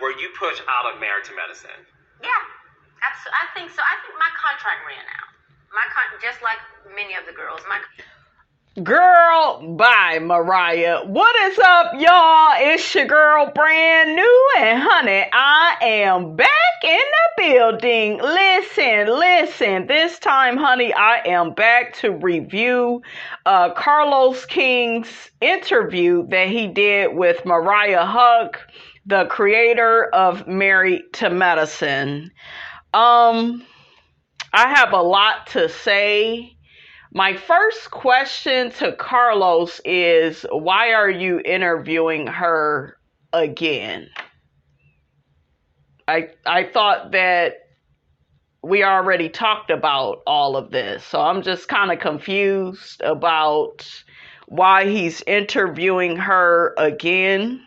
were you pushed out of Married to Medicine? Yeah, absolutely. I think so. I think my contract ran out. Just like many of the girls. Girl, bye, Mariah. What is up, y'all? It's your girl, brand new, and honey, I am back in the building. Listen. This time, honey, I am back to review Carlos King's interview that he did with Mariah Huq, the creator of Married to Medicine. I have a lot to say. My first question to Carlos is, why are you interviewing her again? I thought that we already talked about all of this, so I'm just kind of confused about why he's interviewing her again.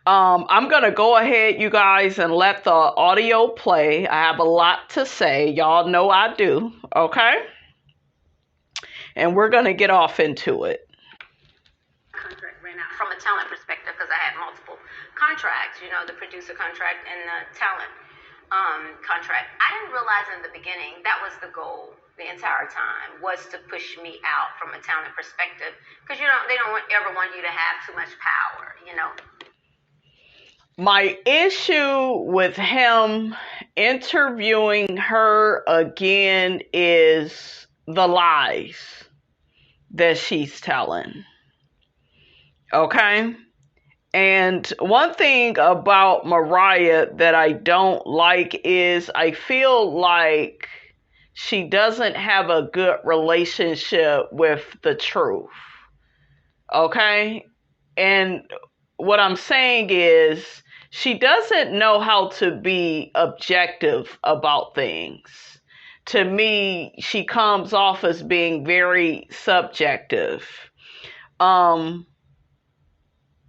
I'm going to go ahead, you guys, and let the audio play. I have a lot to say. Y'all know I do, okay? And we're going to get off into it. Contract ran out from a talent perspective because I had multiple contracts, the producer contract and the talent contract. I didn't realize in the beginning that was the goal the entire time, was to push me out from a talent perspective because, they don't ever want you to have too much power, My issue with him interviewing her again is the lies that she's telling. Okay? And one thing about Mariah that I don't like is I feel like she doesn't have a good relationship with the truth. Okay? And what I'm saying is she doesn't know how to be objective about things. To me, she comes off as being very subjective.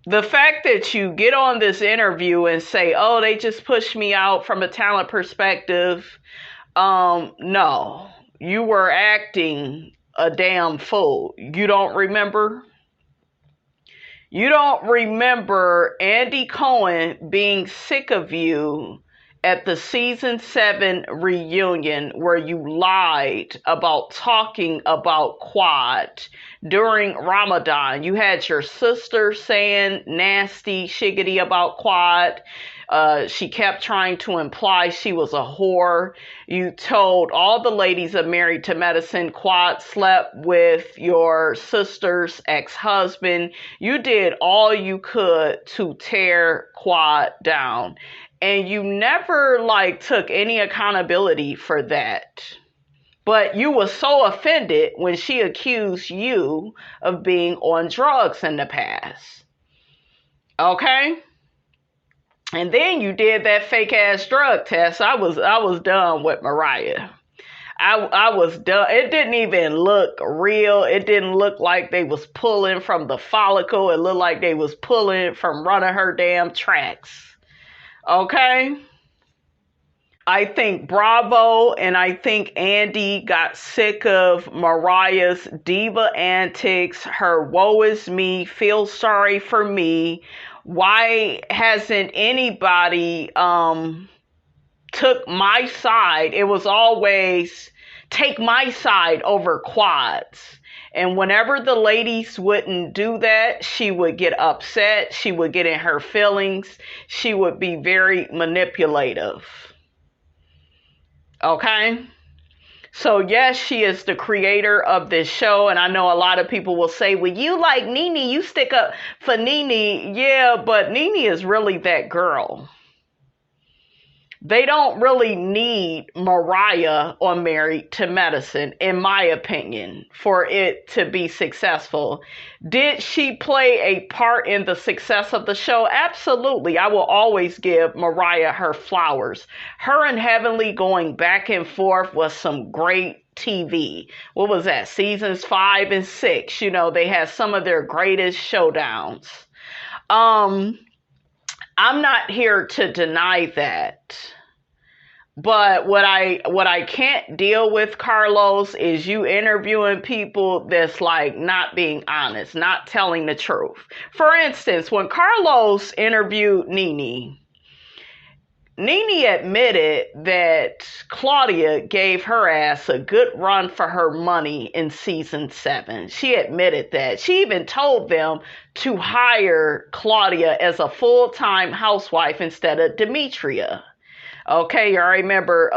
The fact that you get on this interview and say, oh, they just pushed me out from a talent perspective. No, you were acting a damn fool. You don't remember? You don't remember Andy Cohen being sick of you at the season 7 reunion where you lied about talking about Quad during Ramadan. You had your sister saying nasty shiggity about Quad. She kept trying to imply she was a whore. You told all the ladies of Married to Medicine Quad slept with your sister's ex-husband. You did all you could to tear Quad down. And you never took any accountability for that. But you were so offended when she accused you of being on drugs in the past. Okay? And then you did that fake ass drug test. I was done with Mariah. I was done. It didn't even look real. It didn't look like they was pulling from the follicle. It looked like they was pulling from running her damn tracks. Okay? I think Bravo and I think Andy got sick of Mariah's diva antics, her woe is me, feel sorry for me. Why hasn't anybody took my side? It was always take my side over Quad's. And whenever the ladies wouldn't do that, she would get upset. She would get in her feelings. She would be very manipulative. Okay? So yes, she is the creator of this show. And I know a lot of people will say, well, you like Nene, you stick up for Nene. Yeah, but Nene is really that girl. They don't really need Mariah on Married to Medicine, in my opinion, for it to be successful. Did she play a part in the success of the show? Absolutely. I will always give Mariah her flowers. Her and Heavenly going back and forth was some great TV. What was that? Seasons 5 and 6. They had some of their greatest showdowns. I'm not here to deny that. But what I can't deal with, Carlos, is you interviewing people that's not being honest, not telling the truth. For instance, when Carlos interviewed Nene, Nene admitted that Claudia gave her ass a good run for her money in season 7. She admitted that. She even told them to hire Claudia as a full-time housewife instead of Demetria. Okay, I remember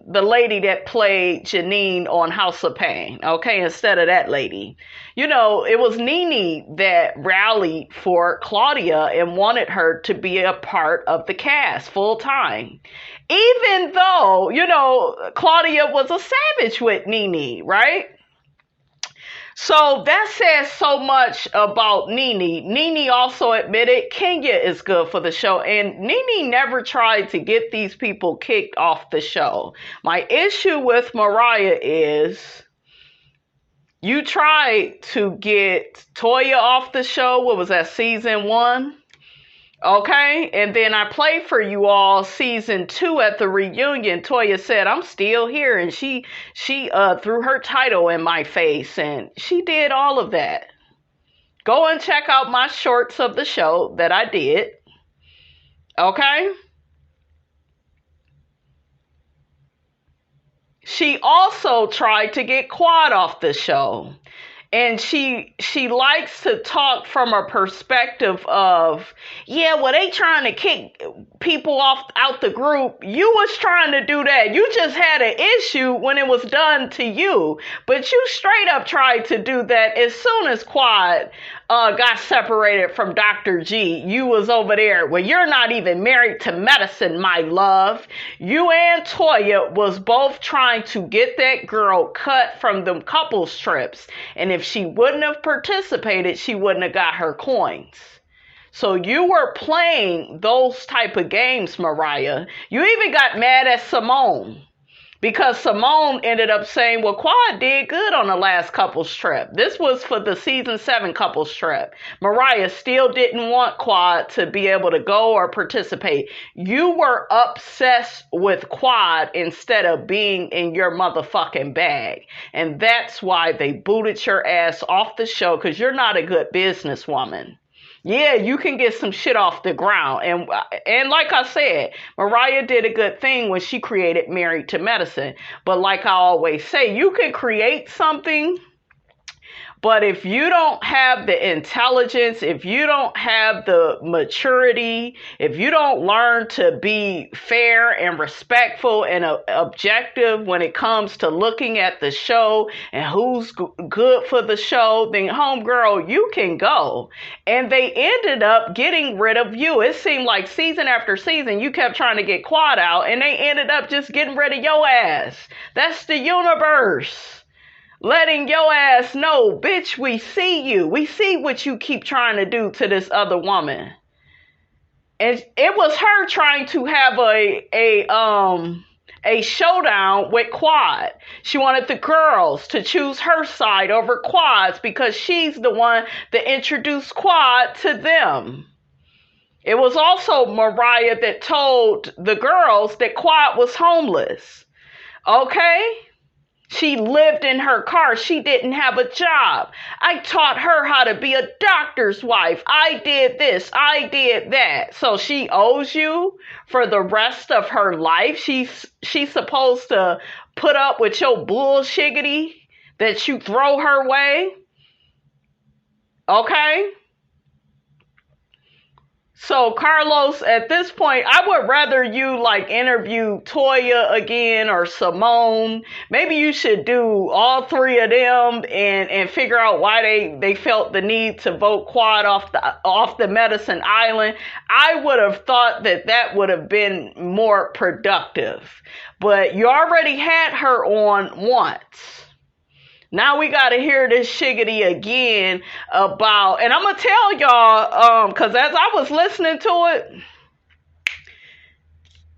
the lady that played Janine on House of Pain. Okay, instead of that lady. You know, it was Nene that rallied for Claudia and wanted her to be a part of the cast full time. Even though, you know, Claudia was a savage with Nene, right? So that says so much about Nene. Nene also admitted Kenya is good for the show. And Nene never tried to get these people kicked off the show. My issue with Mariah is you tried to get Toya off the show. What was that, season 1? Okay, and then I played for you all season 2 at the reunion. Toya said, I'm still here, and she threw her title in my face, and she did all of that. Go and check out my shorts of the show that I did. Okay? She also tried to get Quad off the show. And she likes to talk from a perspective of, yeah, well, they trying to kick people out the group. You was trying to do that. You just had an issue when it was done to you. But you straight up tried to do that as soon as Quad got separated from Dr. G. You was over there. Well, you're not even married to medicine, my love. You and Toya was both trying to get that girl cut from them couples trips. And if she wouldn't have participated, she wouldn't have got her coins. So you were playing those type of games, Mariah. You even got mad at Simone. Because Simone ended up saying, well, Quad did good on the last couples trip. This was for the season 7 couples trip. Mariah still didn't want Quad to be able to go or participate. You were obsessed with Quad instead of being in your motherfucking bag. And that's why they booted your ass off the show, because you're not a good businesswoman. Yeah, you can get some shit off the ground. And like I said, Mariah did a good thing when she created Married to Medicine. But like I always say, you can create something, but if you don't have the intelligence, if you don't have the maturity, if you don't learn to be fair and respectful and objective when it comes to looking at the show and who's good for the show, then homegirl, you can go. And they ended up getting rid of you. It seemed like season after season, you kept trying to get Quad out, and they ended up just getting rid of your ass. That's the universe. Letting your ass know, bitch, we see you. We see what you keep trying to do to this other woman. And it was her trying to have a showdown with Quad. She wanted the girls to choose her side over Quad's because she's the one that introduced Quad to them. It was also Mariah that told the girls that Quad was homeless. Okay? She lived in her car. She didn't have a job. I taught her how to be a doctor's wife. I did this. I did that. So she owes you for the rest of her life. She's supposed to put up with your bullshiggity that you throw her way. Okay? So, Carlos, at this point, I would rather you interview Toya again or Simone. Maybe you should do all three of them and figure out why they felt the need to vote Quad off the medicine island. I would have thought that would have been more productive. But you already had her on once. Now we got to hear this shiggity again about, and I'm going to tell y'all, because as I was listening to it,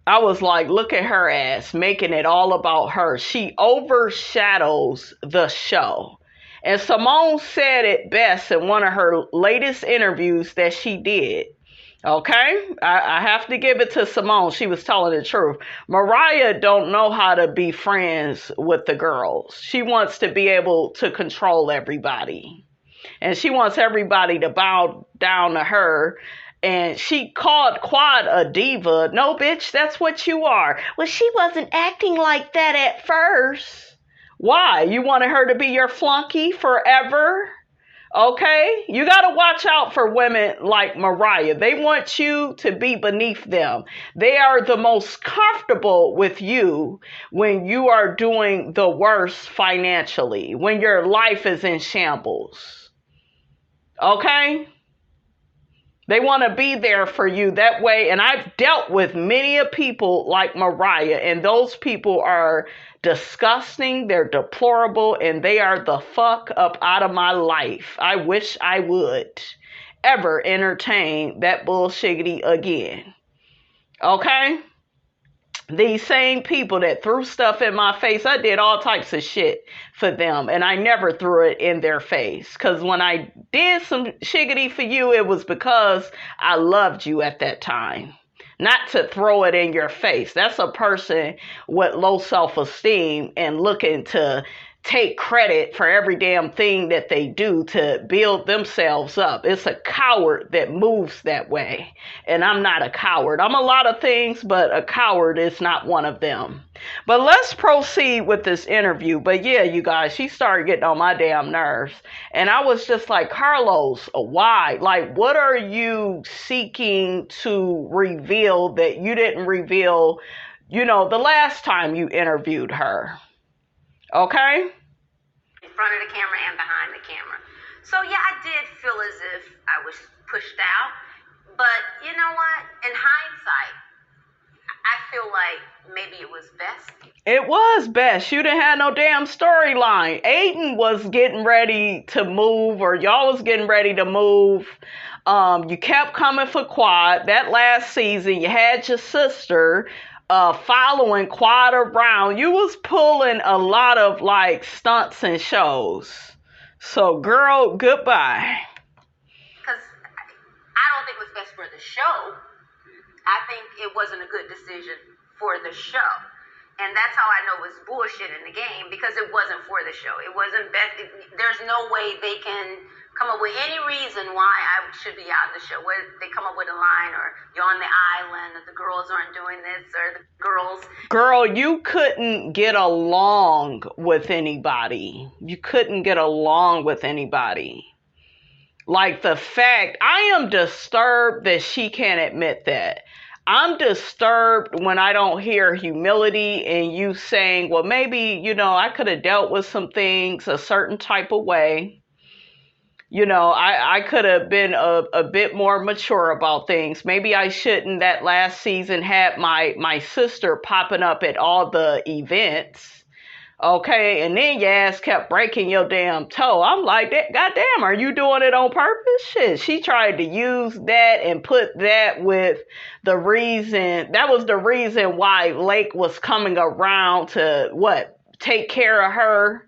I was like, look at her ass, making it all about her. She overshadows the show. And Simone said it best in one of her latest interviews that she did. Okay, I have to give it to Simone. She was telling the truth. Mariah don't know how to be friends with the girls. She wants to be able to control everybody. And she wants everybody to bow down to her And she called Quad a diva. No, bitch, that's what you are. Well, she wasn't acting like that at first. Why? You wanted her to be your flunky forever? Okay? You got to watch out for women like Mariah. They want you to be beneath them. They are the most comfortable with you when you are doing the worst financially, when your life is in shambles. Okay? They want to be there for you that way. And I've dealt with many people like Mariah, and those people are disgusting, they're deplorable, and they are the fuck up out of my life. I wish I would ever entertain that bullshiggity again. Okay? These same people that threw stuff in my face, I did all types of shit for them, and I never threw it in their face. Because when I did some shiggity for you, it was because I loved you at that time. Not to throw it in your face. That's a person with low self-esteem and looking to take credit for every damn thing that they do to build themselves up. It's a coward that moves that way. And I'm not a coward. I'm a lot of things, but a coward is not one of them. But let's proceed with this interview. But yeah, you guys, she started getting on my damn nerves. And I was just like, Carlos, why? Like, what are you seeking to reveal that you didn't reveal, the last time you interviewed her? Okay? In front of the camera and behind the camera. So yeah, I did feel as if I was pushed out. But you know what? In hindsight, I feel like maybe it was best. It was best. You didn't have no damn storyline. Aiden was getting ready to move, or y'all was getting ready to move. You kept coming for Quad. That last season, you had your sister following Quad around. You was pulling a lot of like stunts and shows. So girl, goodbye. Because I don't think it was best for the show. I think it wasn't a good decision for the show. And that's how I know it was bullshit in the game, because it wasn't for the show. It wasn't best. There's no way they can come up with any reason why I should be out of the show. Where they come up with a line, or you're on the island, or the girls aren't doing this, or the girls. Girl, you couldn't get along with anybody. You couldn't get along with anybody. Like the fact, I am disturbed that she can't admit that. I'm disturbed when I don't hear humility and you saying, well, maybe, I could have dealt with some things a certain type of way. I could have been a bit more mature about things. Maybe I shouldn't that last season had my sister popping up at all the events. Okay, and then your ass kept breaking your damn toe. I'm like, goddamn, are you doing it on purpose? Shit, she tried to use that and put that with the reason. That was the reason why Lake was coming around to, take care of her.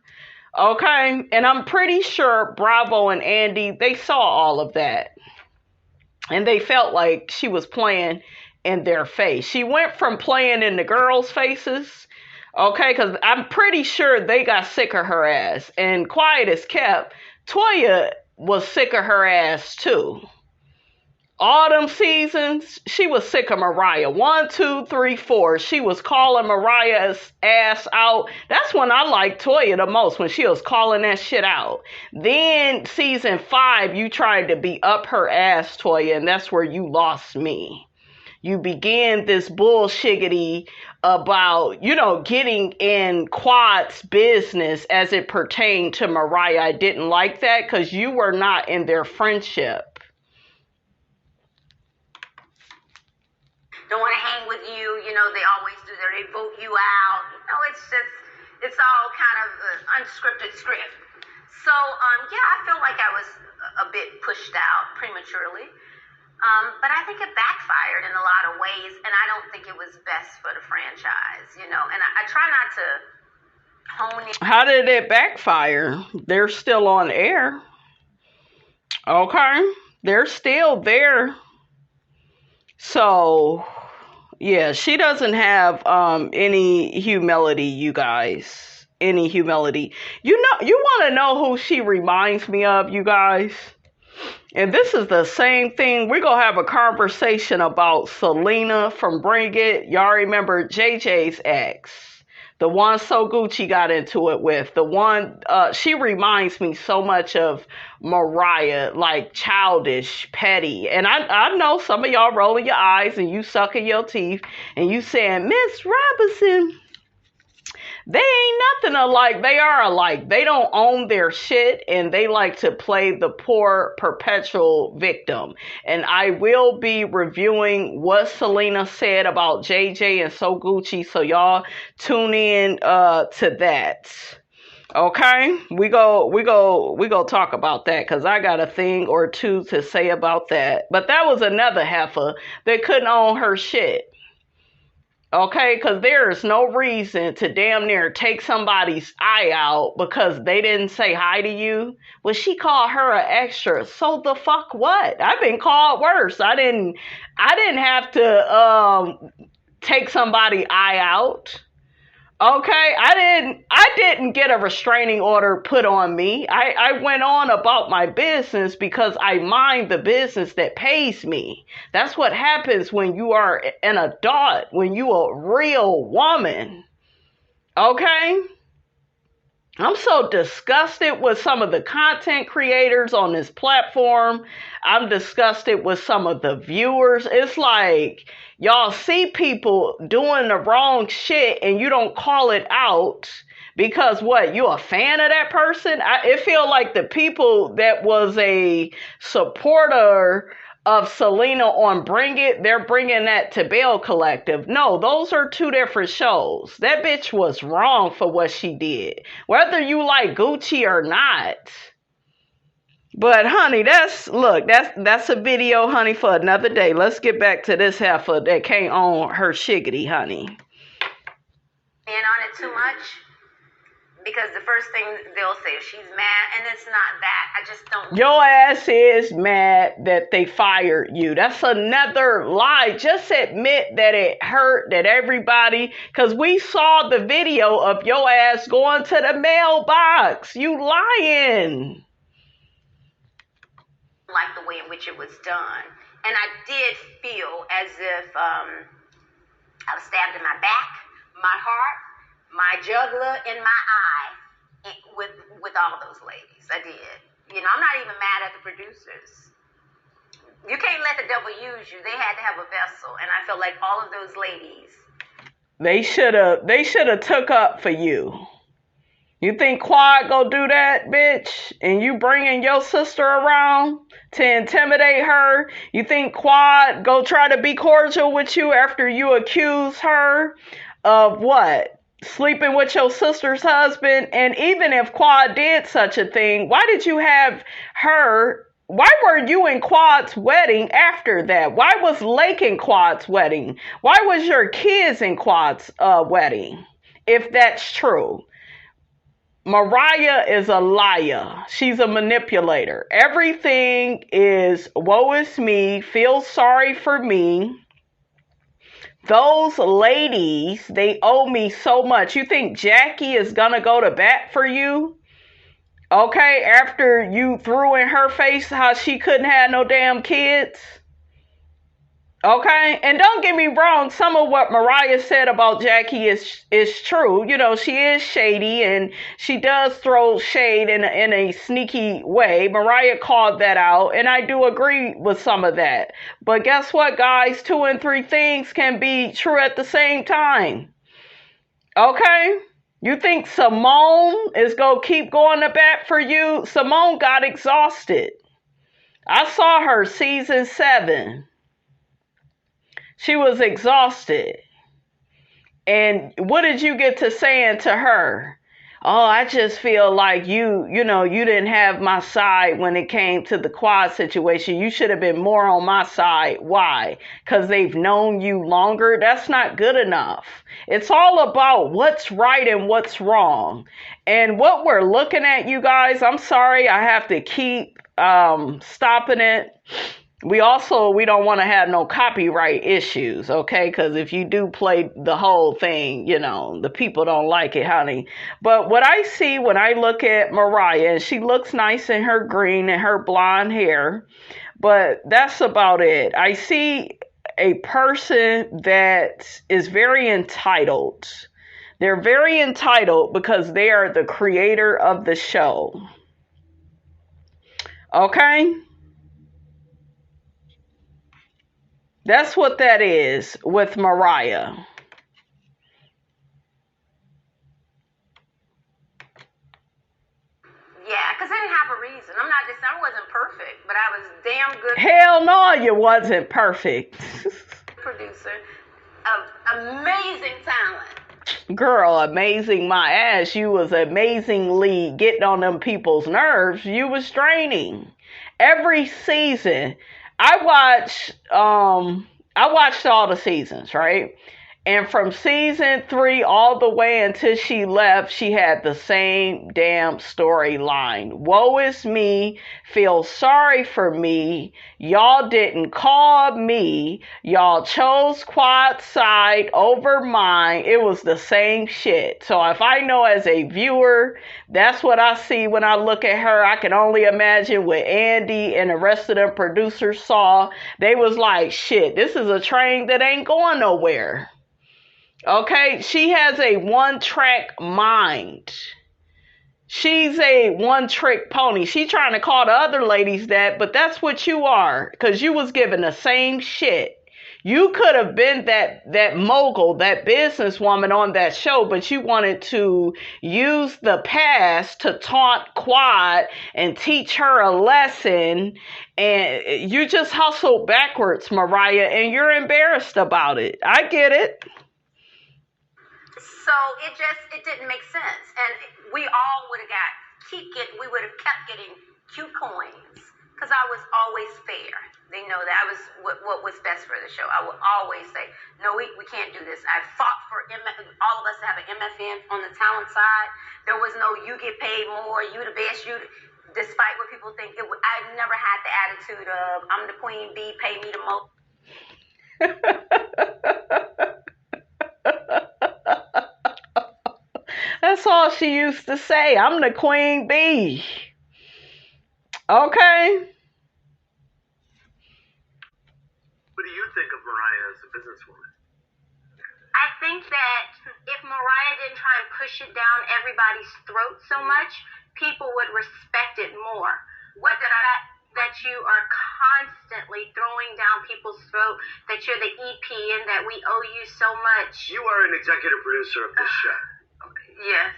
Okay, and I'm pretty sure Bravo and Andy, they saw all of that. And they felt like she was playing in their face. She went from playing in the girls' faces. Okay, because I'm pretty sure they got sick of her ass. And quiet as kept, Toya was sick of her ass too. All them seasons, she was sick of Mariah. 1, 2, 3, 4. She was calling Mariah's ass out. That's when I liked Toya the most, when she was calling that shit out. Then season 5, you tried to be up her ass, Toya, and that's where you lost me. You began this bullshiggity about, getting in Quad's business as it pertained to Mariah. I didn't like that because you were not in their friendship. Don't want to hang with you. They always do that. They vote you out. It's all kind of unscripted script. So, I feel like I was a bit pushed out prematurely. But I think it backfired in a lot of ways, and I don't think it was best for the franchise, and I try not to hone in. How did it backfire? They're still on air. Okay. They're still there. So, yeah, she doesn't have any humility, you guys. Any humility. You want to know who she reminds me of, you guys? And this is the same thing. We're going to have a conversation about Selena from Bring It. Y'all remember JJ's ex. The one So Gucci got into it with. The one, she reminds me so much of Mariah, like childish, petty. And I know some of y'all rolling your eyes and you sucking your teeth and you saying, Miss Robinson, they ain't nothing alike. They are alike. They don't own their shit and they like to play the poor perpetual victim. And I will be reviewing what Selena said about JJ and So Gucci. So y'all tune in to that. Okay? We go talk about that because I got a thing or two to say about that. But that was another heifer that couldn't own her shit. Okay, because there is no reason to damn near take somebody's eye out because they didn't say hi to you. Well, she called her an extra. So the fuck what? I've been called worse. I didn't have to take somebody's eye out. Okay, I didn't get a restraining order put on me. I went on about my business because I mind the business that pays me. That's what happens when you are an adult, when you a real woman. Okay? I'm so disgusted with some of the content creators on this platform. I'm disgusted with some of the viewers. It's like y'all see people doing the wrong shit and you don't call it out because what? You a fan of that person? It feel like the people that was a supporter of Selena on Bring It, they're bringing that to Bail Collective. No, those are two different shows. That bitch was wrong for what she did. Whether you like Gucci or not. But honey, that's a video, honey, for another day. Let's get back to this heifer that can't own her shiggity, honey. And on it too much? Because the first thing they'll say is she's mad, and it's not that. I just don't. Your ass is mad that they fired you. That's another lie. Just admit that it hurt, that everybody, because we saw the video of your ass going to the mailbox. You lying. Like the way in which it was done. And I did feel as if I was stabbed in my back, my heart, my jugular, in my eye with all of those ladies. I did. You know, I'm not even mad at the producers. You can't let the devil use you. They had to have a vessel. And I feel like all of those ladies. They should have took up for you. You think Quad go do that, bitch? And you bringing your sister around to intimidate her? You think Quad go try to be cordial with you after you accuse her of what? Sleeping with your sister's husband? And even if Quad did such a thing, why did you have her? Why were you in Quad's wedding after that? Why was Lake in Quad's wedding? Why was your kids in Quad's wedding? If that's true. Mariah is a liar. She's a manipulator. Everything is woe is me, feel sorry for me. Those ladies, they owe me so much. You think Jackie is gonna go to bat for you? Okay, after you threw in her face how she couldn't have no damn kids? Okay, and don't get me wrong, some of what Mariah said about Jackie is true. You know, she is shady and she does throw shade in a sneaky way. Mariah called that out, and I do agree with some of that. But guess what, guys? 2 and 3 things can be true at the same time. Okay? You think Simone is going to keep going to bat for you? Simone got exhausted. I saw her season 7. She was exhausted. And what did you get to saying to her? Oh, I just feel like you didn't have my side when it came to the Quad situation. You should have been more on my side. Why? Because they've known you longer? That's not good enough. It's all about what's right and what's wrong. And what we're looking at, you guys, I'm sorry, I have to keep stopping it. we don't want to have no copyright issues, okay? Because if you do play the whole thing, the people don't like it, honey. But what I see when I look at Mariah, and she looks nice in her green and her blonde hair, but that's about it. I see a person that is very entitled. They're very entitled because they are the creator of the show. Okay? That's what that is with Mariah. Yeah, because I didn't have a reason. I wasn't perfect, but I was damn good. Hell no, you wasn't perfect. Producer of amazing talent. Girl, amazing my ass. You was amazingly getting on them people's nerves. You was draining. Every season. I watched all the seasons, right? And from season 3 all the way until she left, she had the same damn storyline. Woe is me. Feel sorry for me. Y'all didn't call me. Y'all chose Quad's side over mine. It was the same shit. So if I know as a viewer, that's what I see when I look at her. I can only imagine what Andy and the rest of the producers saw. They was like, shit, this is a train that ain't going nowhere. Okay, she has a one-track mind. She's a one-trick pony. She trying to call the other ladies that, but that's what you are, because you was given the same shit. You could have been that mogul, that businesswoman on that show, but you wanted to use the past to taunt Quad and teach her a lesson, and you just hustled backwards, Mariah, and you're embarrassed about it. I get it. So it didn't make sense, and we all would have we would have kept getting cute coins because I was always fair. They know that I was what was best for the show. I would always say, no, we can't do this. I fought for all of us to have an MFN on the talent side. There was no you get paid more, you the best, despite what people think. I never had the attitude of I'm the queen bee, pay me the most. That's all she used to say. I'm the queen bee. Okay. What do you think of Mariah as a businesswoman? I think that if Mariah didn't try and push it down everybody's throat so much, people would respect it more. What the fact that you are constantly throwing down people's throat, that you're the EP and that we owe you so much. You are an executive producer of this show. Okay. Yes.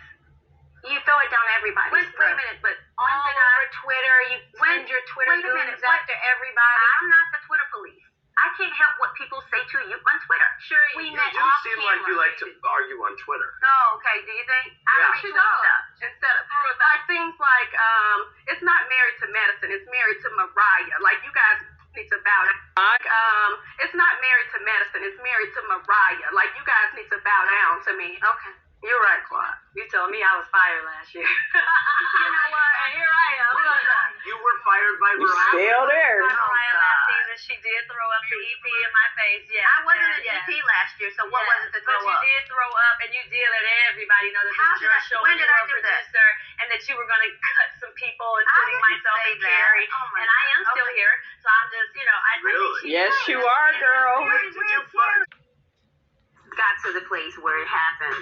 You throw it down everybody's throat. Wait a minute, but all over Twitter, you send your Twitter goons after everybody. I'm not the Twitter police. I can't help what people say to you on Twitter. Sure, you do seem like you like to argue on Twitter. Oh, okay. Do you think? I retweet stuff instead of like things like it's not Married to Medicine, it's Married to Mariah. Like you guys need to bow down. It's not Married to Medicine, it's Married to Mariah. Like you guys need to bow down to me. Okay. You're right, Claude. You told me I was fired last year. You know what? And here I am. You were fired by Mariah. Still there. Mariah last season, she did throw up the EP in my face. Yeah, I wasn't an EP last year, so what was it to throw up? But you did throw up, and you did let everybody know that this was your show. When did I do that? And that you were going to cut some people, including myself and Carrie. And I am still here, so I'm just, Really? Yes, you are, girl. Wait, did you fire? Got to the place where it happened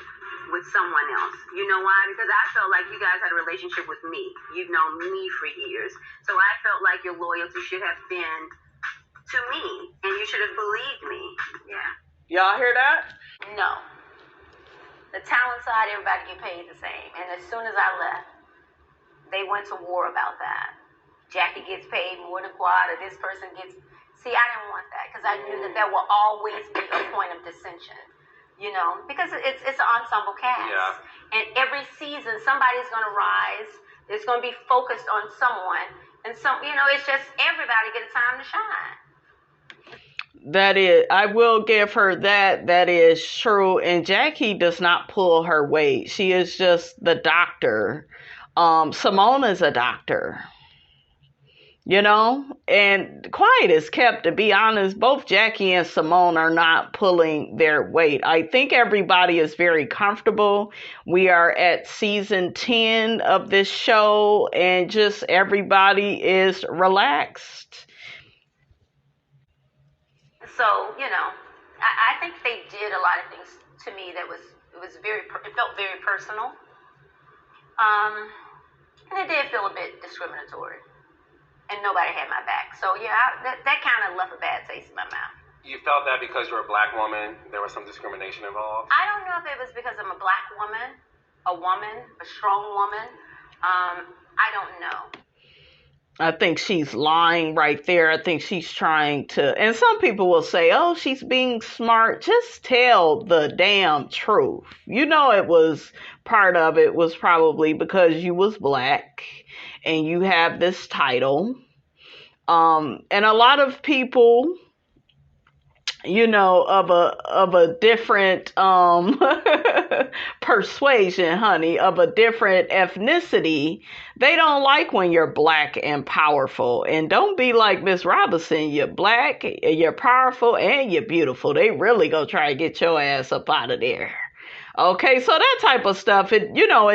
with someone else. You know why? Because I felt like you guys had a relationship with me. You've known me for years. So I felt like your loyalty should have been to me, and you should have believed me. Yeah. Y'all hear that? No. The talent side, everybody get paid the same. And as soon as I left, they went to war about that. Jackie gets paid more than Quad, or this person gets... See, I didn't want that, because I knew that there will always be a point of dissension. Because it's an ensemble cast. Yeah. And every season, somebody's going to rise. It's going to be focused on someone. And it's just everybody get a time to shine. That is, I will give her that. That is true. And Jackie does not pull her weight. She is just the doctor. Simone is a doctor. you know, and quiet is kept. To be honest, both Jackie and Simone are not pulling their weight. I think everybody is very comfortable. We are at season 10 of this show, and just everybody is relaxed. So, I think they did a lot of things to me that it felt very personal. And it did feel a bit discriminatory. And nobody had my back. So, yeah, that kind of left a bad taste in my mouth. You felt that because you're a black woman, there was some discrimination involved? I don't know if it was because I'm a black woman, a strong woman. I don't know. I think she's lying right there. I think she's trying to, and some people will say, oh, she's being smart. Just tell the damn truth. It was part of it was probably because you was black and you have this title. And a lot of people, of a different persuasion, honey, of a different ethnicity, they don't like when you're black and powerful. And don't be like Miss Robinson. You're black, you're powerful, and you're beautiful. They really go try to get your ass up out of there. Okay, so that type of stuff, it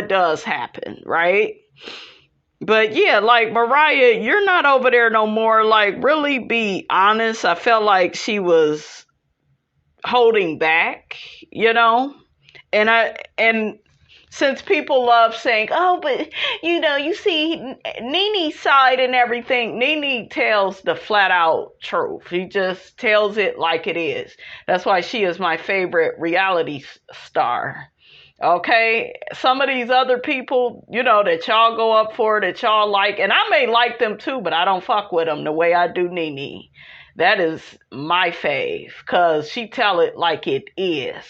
does happen, right? But yeah, like Mariah, you're not over there no more. Like, really be honest. I felt like she was holding back, and since people love saying, oh, but you see Nene's side and everything, Nene tells the flat out truth. He just tells it like it is. That's why she is my favorite reality star. Okay, some of these other people, that y'all go up for, that y'all like, and I may like them too, but I don't fuck with them the way I do Nene. That is my fave, because she tell it like it is.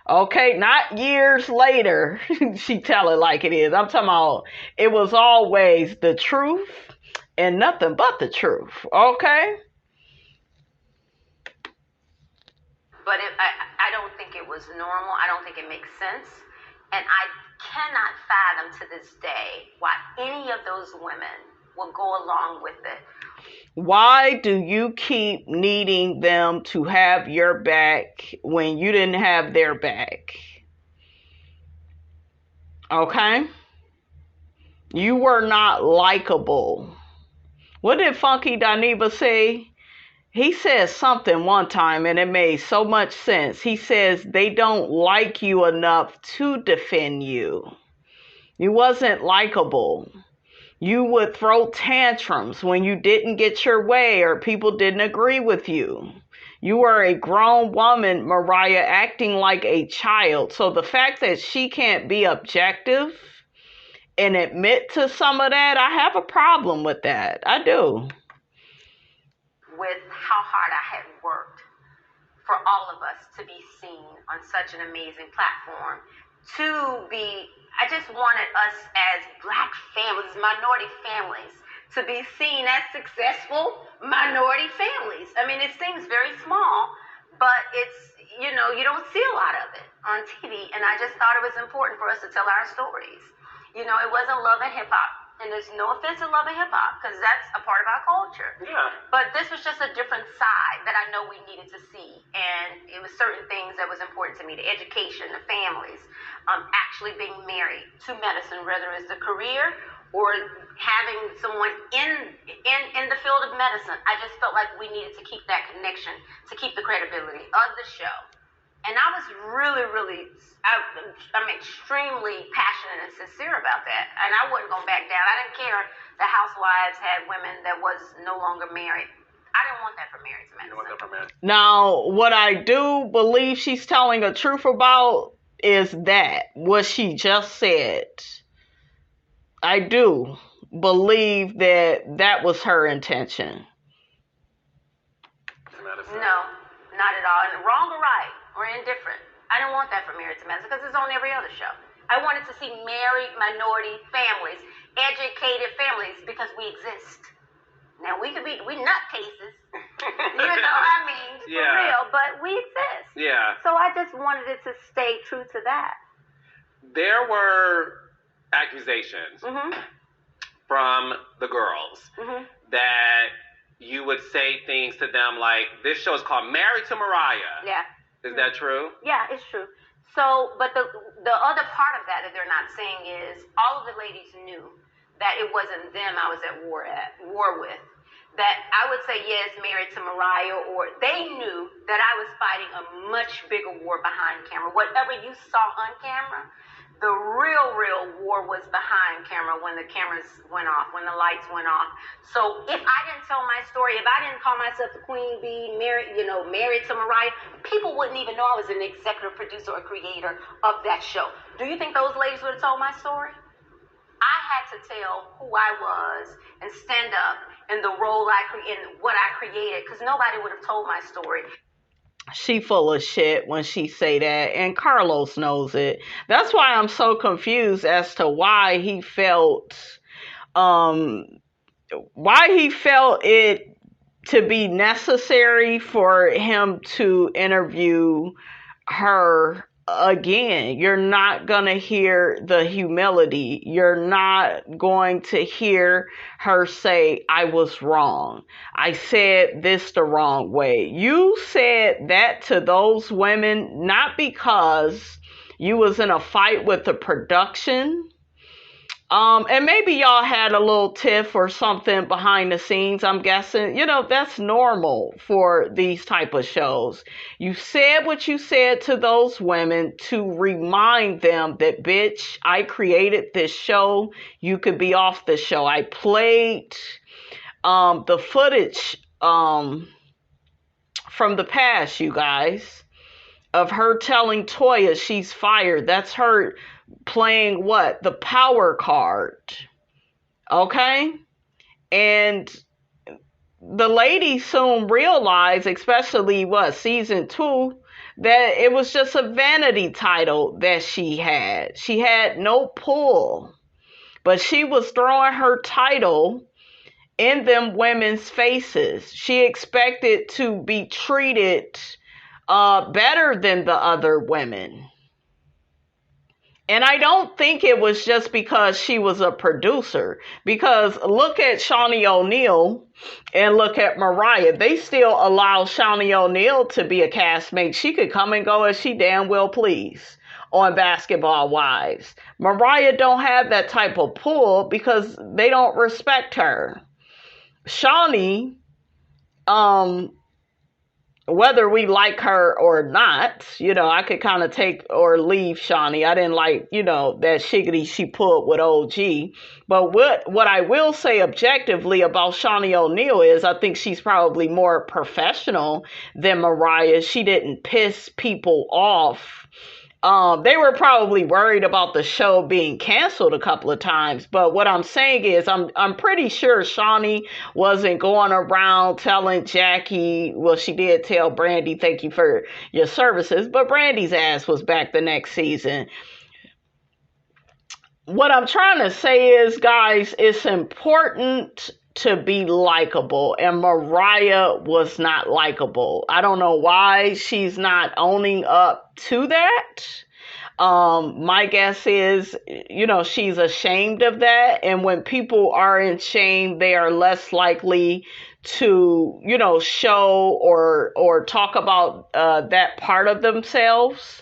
Okay, not years later, she tell it like it is. I'm talking about it was always the truth and nothing but the truth. Okay? But I don't think it was normal. I don't think it makes sense. And I cannot fathom to this day why any of those women will go along with it. Why do you keep needing them to have your back when you didn't have their back? Okay? You were not likable. What did Funky Dineva say? He says something one time and it made so much sense. He says they don't like you enough to defend you. You wasn't likable. You would throw tantrums when you didn't get your way or people didn't agree with you. You were a grown woman, Mariah, acting like a child. So the fact that she can't be objective and admit to some of that, I have a problem with that. I do. With how hard I had worked for all of us to be seen on such an amazing platform, I just wanted us as Black families, minority families, to be seen as successful minority families. I mean, it seems very small, but it's, you don't see a lot of it on TV, and I just thought it was important for us to tell our stories. It wasn't love and hip-hop. And there's no offense to love and hip-hop, because that's a part of our culture. Yeah. But this was just a different side that I know we needed to see. And it was certain things that was important to me, the education, the families, actually being married to medicine, whether it's a career or having someone in the field of medicine. I just felt like we needed to keep that connection, to keep the credibility of the show. And I was really, I'm extremely passionate and sincere about that. And I wasn't going to back down. I didn't care the housewives had women that was no longer married. I didn't want that for Married to Medicine. Now, what I do believe she's telling the truth about is that, what she just said. I do believe that was her intention. No, not at all. And wrong or right, or indifferent. I don't want that for Married to Medicine because it's on every other show. I wanted to see married minority families, educated families, because we exist. Now we nutcases, for real, but we exist. Yeah. So I just wanted it to stay true to that. There were accusations from the girls that you would say things to them like, this show is called Married to Mariah. Yeah. Is that true? Yeah, it's true. So, but the other part of that they're not saying is all of the ladies knew that it wasn't them I was at war with. That I would say, yes, Married to Mariah, or they knew that I was fighting a much bigger war behind camera. Whatever you saw on camera, the real war was behind camera when the cameras went off, when the lights went off. So if I didn't tell my story, if I didn't call myself the Queen Bee, married to Mariah, people wouldn't even know I was an executive producer or creator of that show. Do you think those ladies would have told my story? I had to tell who I was and stand up in the role in what I created, because nobody would have told my story. She full of shit when she say that, and Carlos knows it. That's why I'm so confused as to why he felt it to be necessary for him to interview her again. You're not going to hear the humility. You're not going to hear her say, I was wrong. I said this the wrong way. You said that to those women, not because you was in a fight with the production. And maybe y'all had a little tiff or something behind the scenes, I'm guessing. That's normal for these type of shows. You said what you said to those women to remind them that, bitch, I created this show. You could be off the show. I played the footage from the past, you guys, of her telling Toya she's fired. That's her playing what? The power card. Okay? And the lady soon realized, especially season 2, that it was just a vanity title that she had. She had no pull. But she was throwing her title in them women's faces. She expected to be treated better than the other women. And I don't think it was just because she was a producer. Because look at Shawnee O'Neal and look at Mariah. They still allow Shawnee O'Neal to be a castmate. She could come and go as she damn well please on Basketball Wives. Mariah don't have that type of pull because they don't respect her. Shawnee, whether we like her or not, I could kind of take or leave Shawnee. I didn't like, that shiggity she pulled with OG. But what I will say objectively about Shawnee O'Neal is I think she's probably more professional than Mariah. She didn't piss people off. They were probably worried about the show being canceled a couple of times. But what I'm saying is I'm pretty sure Shawnee wasn't going around telling Jackie, well, she did tell Brandy, thank you for your services, but Brandy's ass was back the next season. What I'm trying to say is, guys, it's important to be likable, and Mariah was not likable. I don't know why she's not owning up to that. My guess is, she's ashamed of that, and when people are in shame, they are less likely to, show or talk about that part of themselves.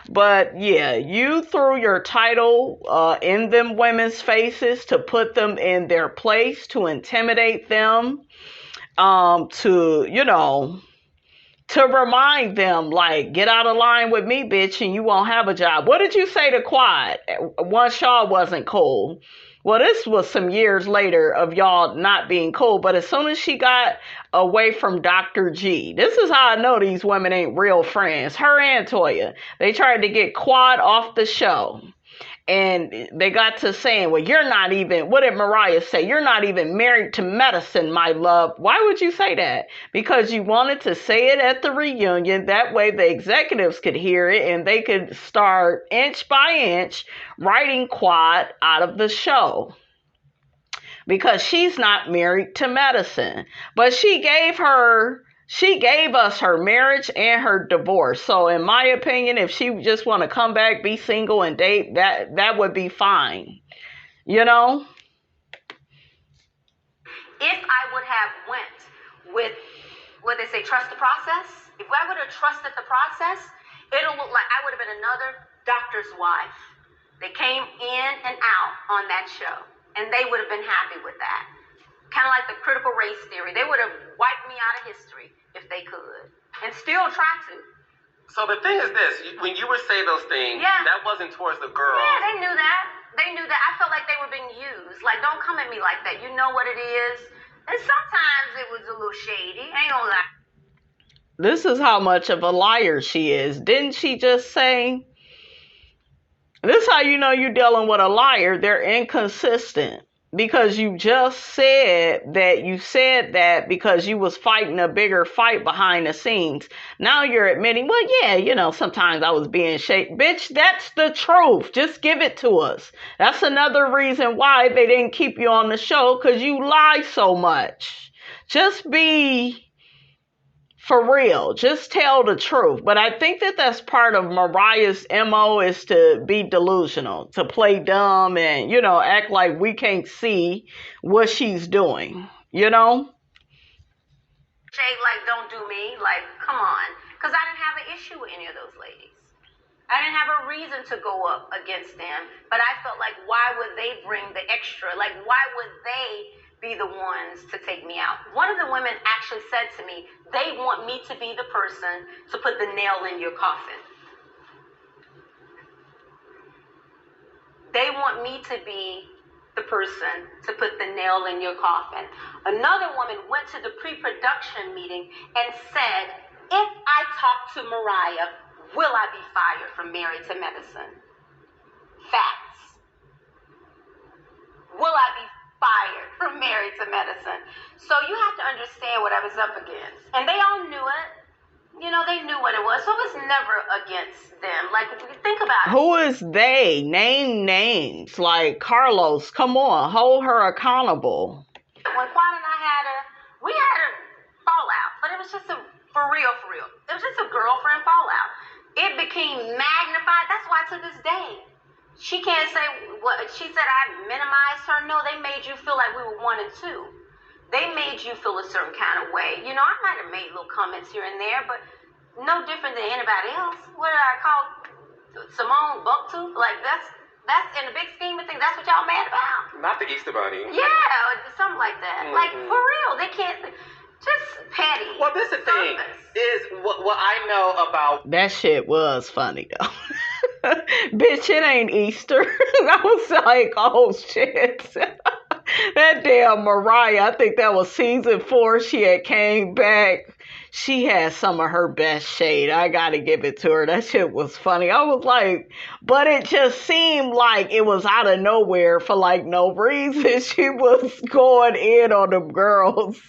But yeah, you threw your title in them women's faces to put them in their place, to intimidate them, to remind them, like, get out of line with me, bitch, and you won't have a job. What did you say to Quad once y'all wasn't cool? Well, this was some years later of y'all not being cool, but as soon as she got away from Dr. G, this is how I know these women ain't real friends. Her and Toya. They tried to get Quad off the show. And they got to saying, well, you're not even, what did Mariah say? You're not even married to medicine, my love. Why would you say that? Because you wanted to say it at the reunion. That way the executives could hear it and they could start inch by inch writing Quad out of the show. Because she's not married to medicine. But she gave us her marriage and her divorce. So in my opinion, if she just want to come back, be single and date, that would be fine. If if I would have went with what they say, trust the process. If I would have trusted the process, it'll look like I would have been another doctor's wife. They came in and out on that show, and they would have been happy with that. Kind of like the critical race theory. They would have wiped me out of history if they could, and still try to. So the thing is this, when you would say those things, that wasn't towards the girl. Yeah, they knew that. They knew that. I felt like they were being used. Like, don't come at me like that. You know what it is. And sometimes it was a little shady. I ain't gonna lie. This is how much of a liar she is. Didn't she just say? This is how you know you're dealing with a liar. They're inconsistent. Because you just said that because you was fighting a bigger fight behind the scenes. Now you're admitting, well, yeah, sometimes I was being shaped. Bitch, that's the truth. Just give it to us. That's another reason why they didn't keep you on the show, because you lie so much. Just be for real. Just tell the truth. But I think that that's part of Mariah's MO, is to be delusional, to play dumb and, act like we can't see what she's doing, Shade, like, don't do me. Like, come on. Because I didn't have an issue with any of those ladies. I didn't have a reason to go up against them. But I felt like, why would they bring the extra? Like, why would they be the ones to take me out? One of the women actually said to me, they want me to be the person to put the nail in your coffin. They want me to be the person to put the nail in your coffin. Another woman went to the pre-production meeting and said, if I talk to Mariah, will I be fired from Married to Medicine? Facts. Will I be fired from Married to Medicine? So you have to understand what I was up against. And they all knew it. They knew what it was. So it was never against them. Like, if you think about it. Who is they? Name names. Like Carlos, come on. Hold her accountable. When Quad and I we had a fallout. But it was just for real. It was just a girlfriend fallout. It became magnified. That's why to this day, she can't say what she said. I minimized her. No, they made you feel like we were 1 and 2. They made you feel a certain kind of way. I might have made little comments here and there, but no different than anybody else. What did I call Simone Bucktooth? Like, that's in the big scheme of things. That's what y'all mad about? Not the Easter Bunny. Yeah, something like that. Like, for real, they can't. Just petty. Well, this is the thing. Is what I know about. That shit was funny though. Bitch, it ain't Easter. I was like, oh shit. That damn Mariah, I think that was season 4. She had came back. She had some of her best shade. I gotta give it to her. That shit was funny. I was like, but it just seemed like it was out of nowhere for like no reason. She was going in on them girls.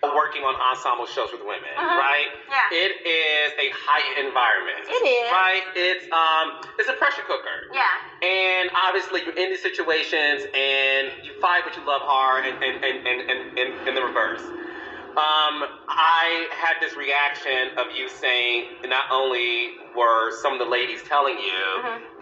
Working on ensemble shows with women, right? Yeah. It is a heightened environment. It is. Right? It's a pressure cooker. Yeah. And obviously you're in these situations and you fight but you love hard and the reverse. I had this reaction of you saying not only were some of the ladies telling you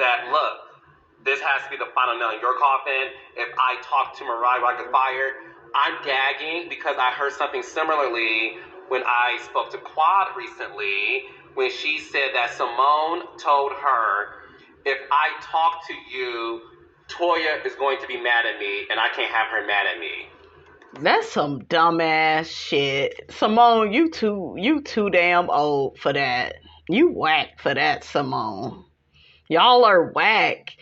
that, look, this has to be the final nail in your coffin. If I talk to Mariah, I get fired. I'm gagging because I heard something similarly when I spoke to Quad recently, when she said that Simone told her, if I talk to you, Toya is going to be mad at me and I can't have her mad at me. That's some dumbass shit. Simone, you too damn old for that. You whack for that, Simone. Y'all are whack.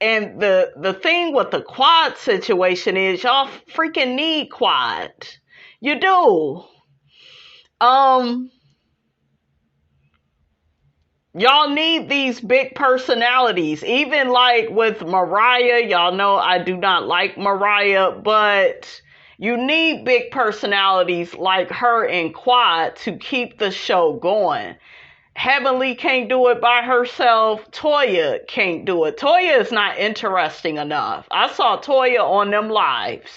And the thing with the Quad situation is y'all freaking need Quad. You do. Y'all need these big personalities. Even like with Mariah, y'all know I do not like Mariah, but you need big personalities like her and Quad to keep the show going. Heavenly can't do it by herself. Toya can't do it. Toya is not interesting enough. I saw Toya on them lives.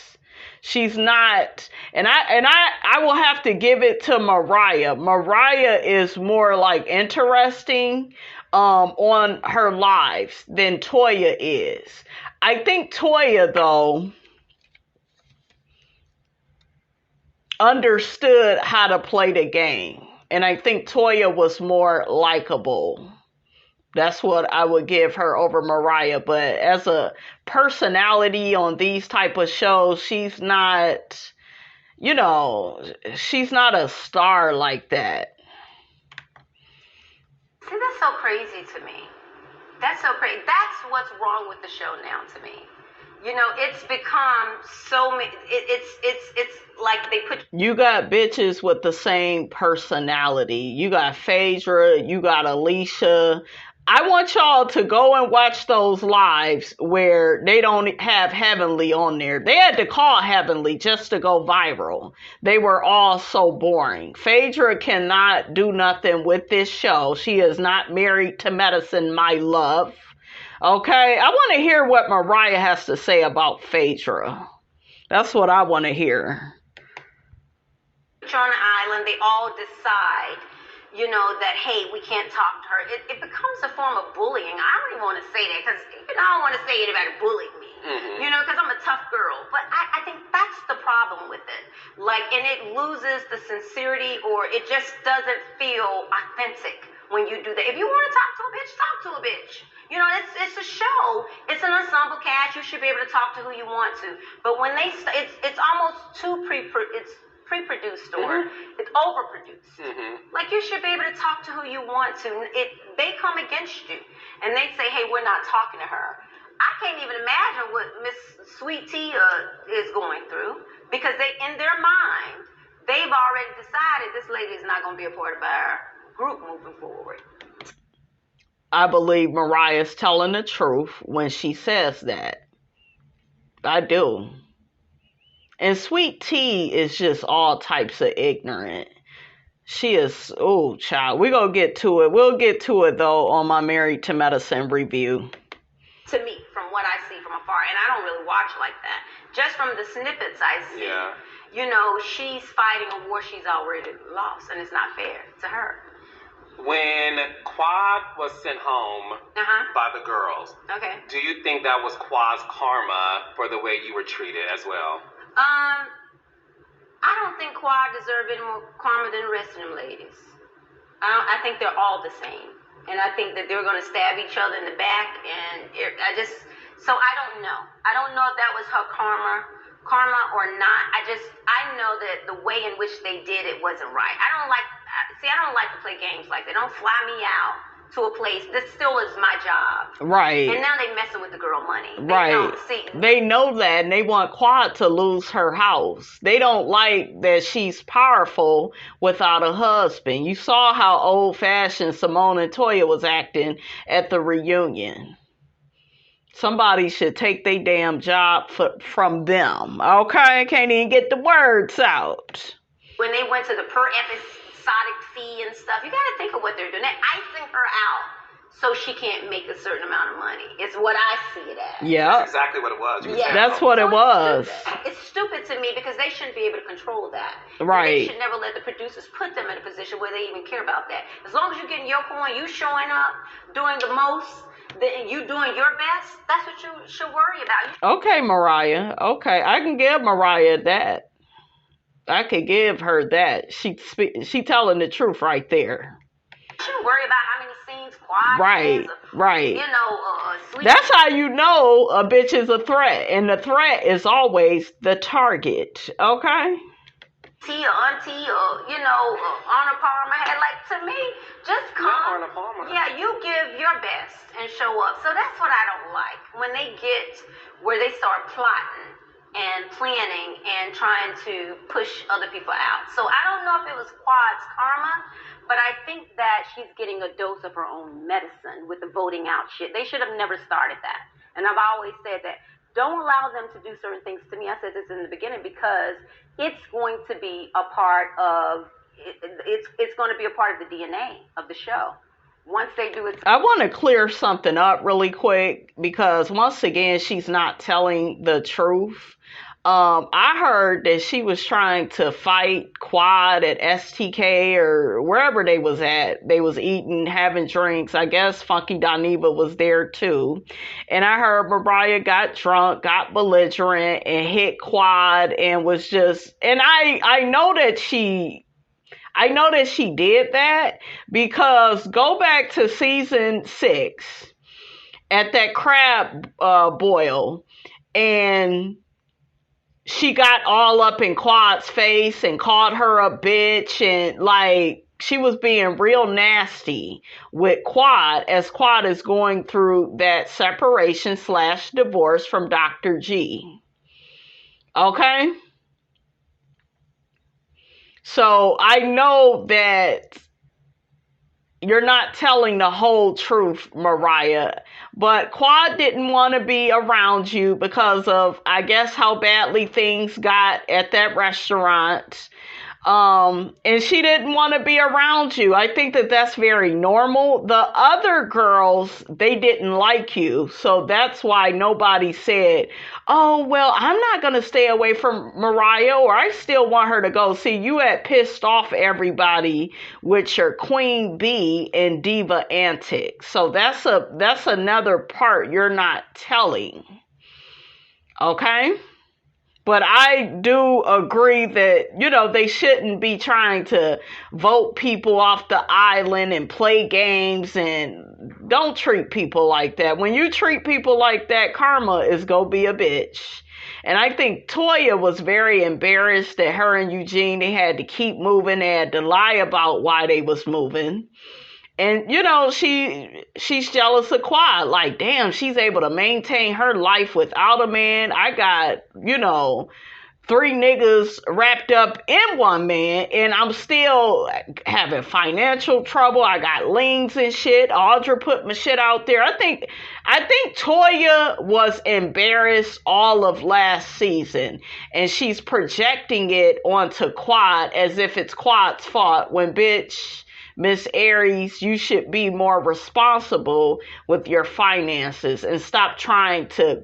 She's not, and I will have to give it to Mariah. Mariah is more like interesting on her lives than Toya is. I think Toya though, understood how to play the game. And I think Toya was more likable. That's what I would give her over Mariah. But as a personality on these type of shows, she's not, she's not a star like that. See, that's so crazy to me. That's so crazy. That's what's wrong with the show now to me. It's become so many. It's like they put. You got bitches with the same personality. You got Phaedra. You got Alicia. I want y'all to go and watch those lives where they don't have Heavenly on there. They had to call Heavenly just to go viral. They were all so boring. Phaedra cannot do nothing with this show. She is not married to medicine, my love. Okay? I want to hear what Mariah has to say about Phaedra. That's what I want to hear. On an island, they all decide that, hey, we can't talk to her. It becomes a form of bullying. I don't even want to say that because I don't want to say anybody bullied me, because I'm a tough girl. But I think that's the problem with it. And it loses the sincerity, or it just doesn't feel authentic when you do that. If you want to talk to a bitch, talk to a bitch. It's a show. It's an ensemble cast. You should be able to talk to who you want to. But when it's almost too pre-produced or it's overproduced. You should be able to talk to who you want to. They come against you and they say, hey, we're not talking to her. I can't even imagine what Miss Sweet Tia is going through, because in their mind, they've already decided this lady is not going to be a part of our group moving forward. I believe Mariah's telling the truth when she says that. I do. And Sweet Tea is just all types of ignorant. She is, child. We're going to get to it. We'll get to it, though, on my Married to Medicine review. To me, from what I see from afar, and I don't really watch like that, just from the snippets I see, she's fighting a war she's already lost, and it's not fair to her. When Quad was sent home by the girls, do you think that was Quad's karma for the way you were treated as well? I don't think Quad deserved any more karma than the rest of them ladies. I think they're all the same. And I think that they're going to stab each other in the back. And so I don't know. I don't know if that was her karma or not. I know that the way in which they did it wasn't right. I don't like to play games like that. Don't fly me out to a place. This still is my job. Right. And now they messing with the girl money. They know that, and they want Quad to lose her house. They don't like that she's powerful without a husband. You saw how old-fashioned Simone and Toya was acting at the reunion. Somebody should take their damn job from them. Okay? Can't even get the words out. When they went to the per episodic fee and stuff, you got to think of what they're doing. They're icing her out so she can't make a certain amount of money. It's what I see it as. Yeah. That's exactly what it was. That's what it was. It's stupid to me because they shouldn't be able to control that. Right. They should never let the producers put them in a position where they even care about that. As long as you're getting your coin, you showing up, doing the most, then you doing your best, that's what you should worry about. Okay, Mariah. Okay, I can give Mariah that. I could give her that. She telling the truth right there. You shouldn't worry about how many scenes Quad right. Sweet. That's how you know a bitch is a threat, and the threat is always the target. Okay. Tia, auntie, Honor Palmer had, to me, just come. Honor Palmer. Yeah, you give your best and show up. So that's what I don't like. When they get where they start plotting and planning and trying to push other people out. So I don't know if it was Quad's karma, but I think that she's getting a dose of her own medicine with the voting out shit. They should have never started that. And I've always said that. Don't allow them to do certain things to me. I said this in the beginning because it's going to be a part of it's going to be a part of the DNA of the show. Once they do it. I want to clear something up really quick because once again she's not telling the truth. I heard that she was trying to fight Quad at STK or wherever they was at. They was eating, having drinks. I guess Funky Doniva was there too. And I heard Mariah got drunk, got belligerent, and hit Quad and was just, and I know that she did that because go back to season 6 at that crab boil, and she got all up in Quad's face and called her a bitch, and like she was being real nasty with Quad as Quad is going through that separation / divorce from Dr. G. Okay? So I know that you're not telling the whole truth, Mariah, but Quad didn't want to be around you because of, I guess, how badly things got at that restaurant. And she didn't want to be around you. I think that that's very normal. The other girls, they didn't like you. So that's why nobody said, oh, well, I'm not going to stay away from Mariah, or I still want her to go. See, you had pissed off everybody with your queen bee and diva antics. So that's another part you're not telling. Okay? But I do agree that, they shouldn't be trying to vote people off the island and play games, and don't treat people like that. When you treat people like that, karma is going to be a bitch. And I think Toya was very embarrassed that her and Eugene, they had to keep moving. They had to lie about why they was moving. And, she's jealous of Quad. Like, damn, she's able to maintain her life without a man. I got, 3 niggas wrapped up in one man, and I'm still having financial trouble. I got liens and shit. Audra put my shit out there. I think Toya was embarrassed all of last season, and she's projecting it onto Quad as if it's Quad's fault, when, bitch, Miss Aries, you should be more responsible with your finances and stop trying to,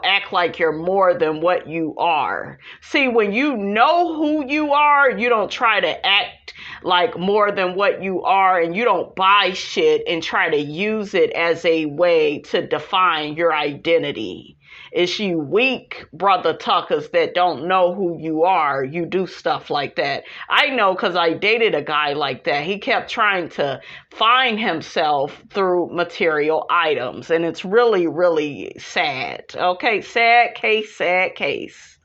act like you're more than what you are. See, when you know who you are, you don't try to act like more than what you are, and you don't buy shit and try to use it as a way to define your identity. It's you weak brother tuckers that don't know who you are. You do stuff like that. I know because I dated a guy like that. He kept trying to find himself through material items. And it's really, really sad. Okay, sad case, sad case.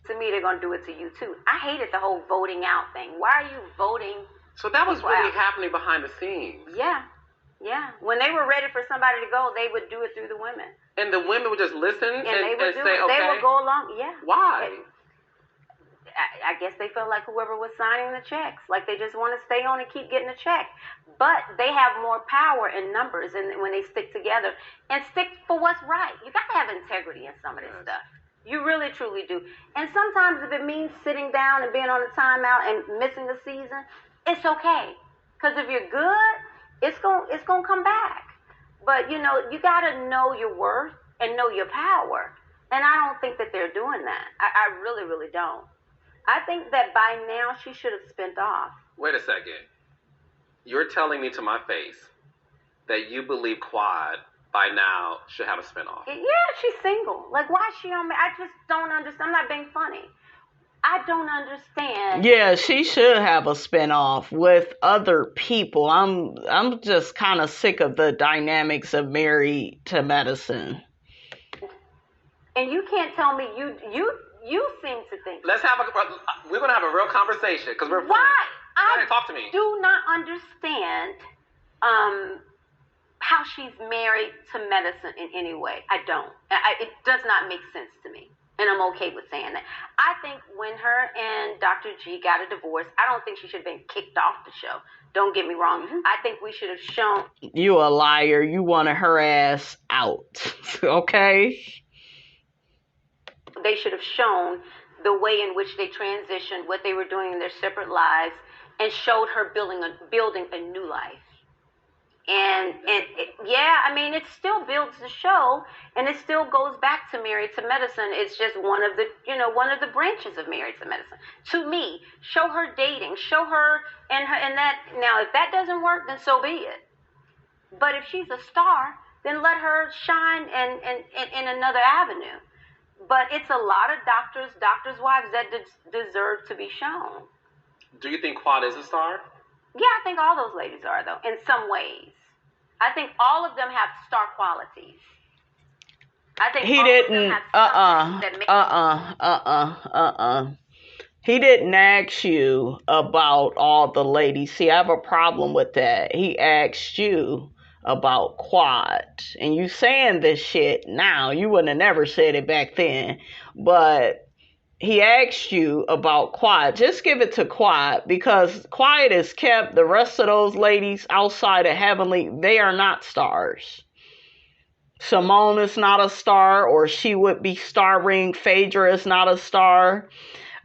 To me, they're going to do it to you, too. I hated the whole voting out thing. Why are you voting? So that was really out? Happening behind the scenes. Yeah. Yeah. When they were ready for somebody to go, they would do it through the women. And the women would just listen and they would say, okay. They would go along. Yeah. Why? I guess they felt like whoever was signing the checks, like they just want to stay on and keep getting a check. But they have more power in numbers, and when they stick together and stick for what's right. You got to have integrity in some of this stuff. You really, truly do. And sometimes if it means sitting down and being on a timeout and missing a season, it's okay. Because if you're good, it's gonna come back. But, you got to know your worth and know your power. And I don't think that they're doing that. I really, really don't. I think that by now she should have spent off. Wait a second. You're telling me to my face that you believe Quad by now should have a spinoff? Yeah, she's single. Like, why is she on me? I just don't understand. I'm not being funny. I don't understand. Yeah, she should have a spinoff with other people. I'm just kind of sick of the dynamics of Married to Medicine. And you can't tell me you seem to think. We're gonna have a real conversation because we're. Why? Talk to me. Do not understand how she's married to medicine in any way. I don't. It does not make sense to me. And I'm okay with saying that. I think when her and Dr. G got a divorce, I don't think she should have been kicked off the show. Don't get me wrong. Mm-hmm. I think we should have shown. You a liar. You wanted her ass out. Okay? They should have shown the way in which they transitioned, what they were doing in their separate lives, and showed her building a new life. I mean, it still builds the show, and it still goes back to Married to Medicine. It's just one of the branches of Married to Medicine. To me, show her dating, show her and that. Now, if that doesn't work, then so be it. But if she's a star, then let her shine in another avenue. But it's a lot of doctors' wives that deserve to be shown. Do you think Quad is a star? Yeah, I think all those ladies are, though, in some ways. I think all of them have star qualities. I think he all didn't. Of them have He didn't ask you about all the ladies. See, I have a problem with that. He asked you about Quad, and you saying this shit now. You wouldn't have never said it back then, but he asked you about Quad. Just give it to Quad, because Quiet is kept. The rest of those ladies outside of Heavenly, they are not stars. Simone is not a star, or she would be starring. Phaedra is not a star.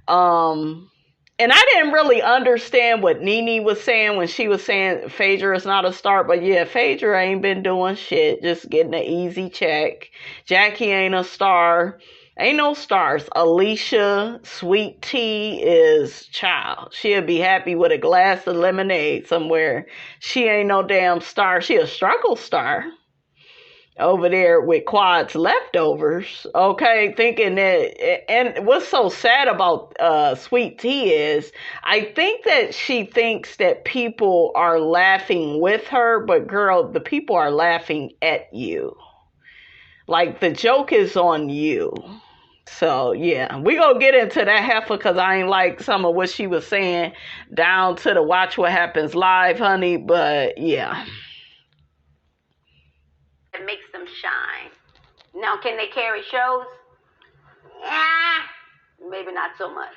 And I didn't really understand what Nene was saying when she was saying Phaedra is not a star. But yeah, Phaedra ain't been doing shit, just getting an easy check. Jackie ain't a star. Ain't no stars. Alicia, Sweet Tea is child. She'll be happy with a glass of lemonade somewhere. She ain't no damn star. She a struggle star. Over there with Quad's leftovers, okay, thinking that. And what's so sad about Sweet Tea is, I think that she thinks that people are laughing with her, but girl, the people are laughing at you. Like, the joke is on you. So, yeah, we gonna get into that heifer, because I ain't like some of what she was saying down to the Watch What Happens Live, honey, but yeah. It makes them shine. Now, can they carry shows? Maybe not so much.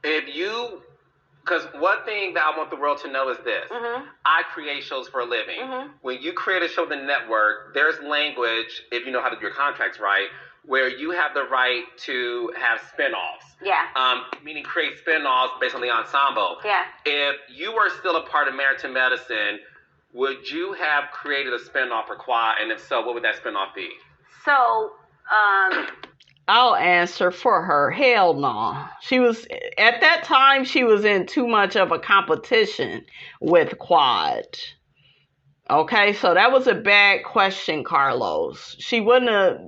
Because one thing that I want the world to know is this. Mm-hmm. I create shows for a living. Mm-hmm. When you create a show on the network, there's language, if you know how to do your contracts right, where you have the right to have spinoffs. Yeah. Meaning create spinoffs based on the ensemble. Yeah. If you were still a part of Married to Medicine, would you have created a spinoff for Quad? And if so, what would that spinoff be? So, I'll answer for her. Hell no. She was, at that time, she was in too much of a competition with Quad. Okay, so that was a bad question, Carlos. She wouldn't have.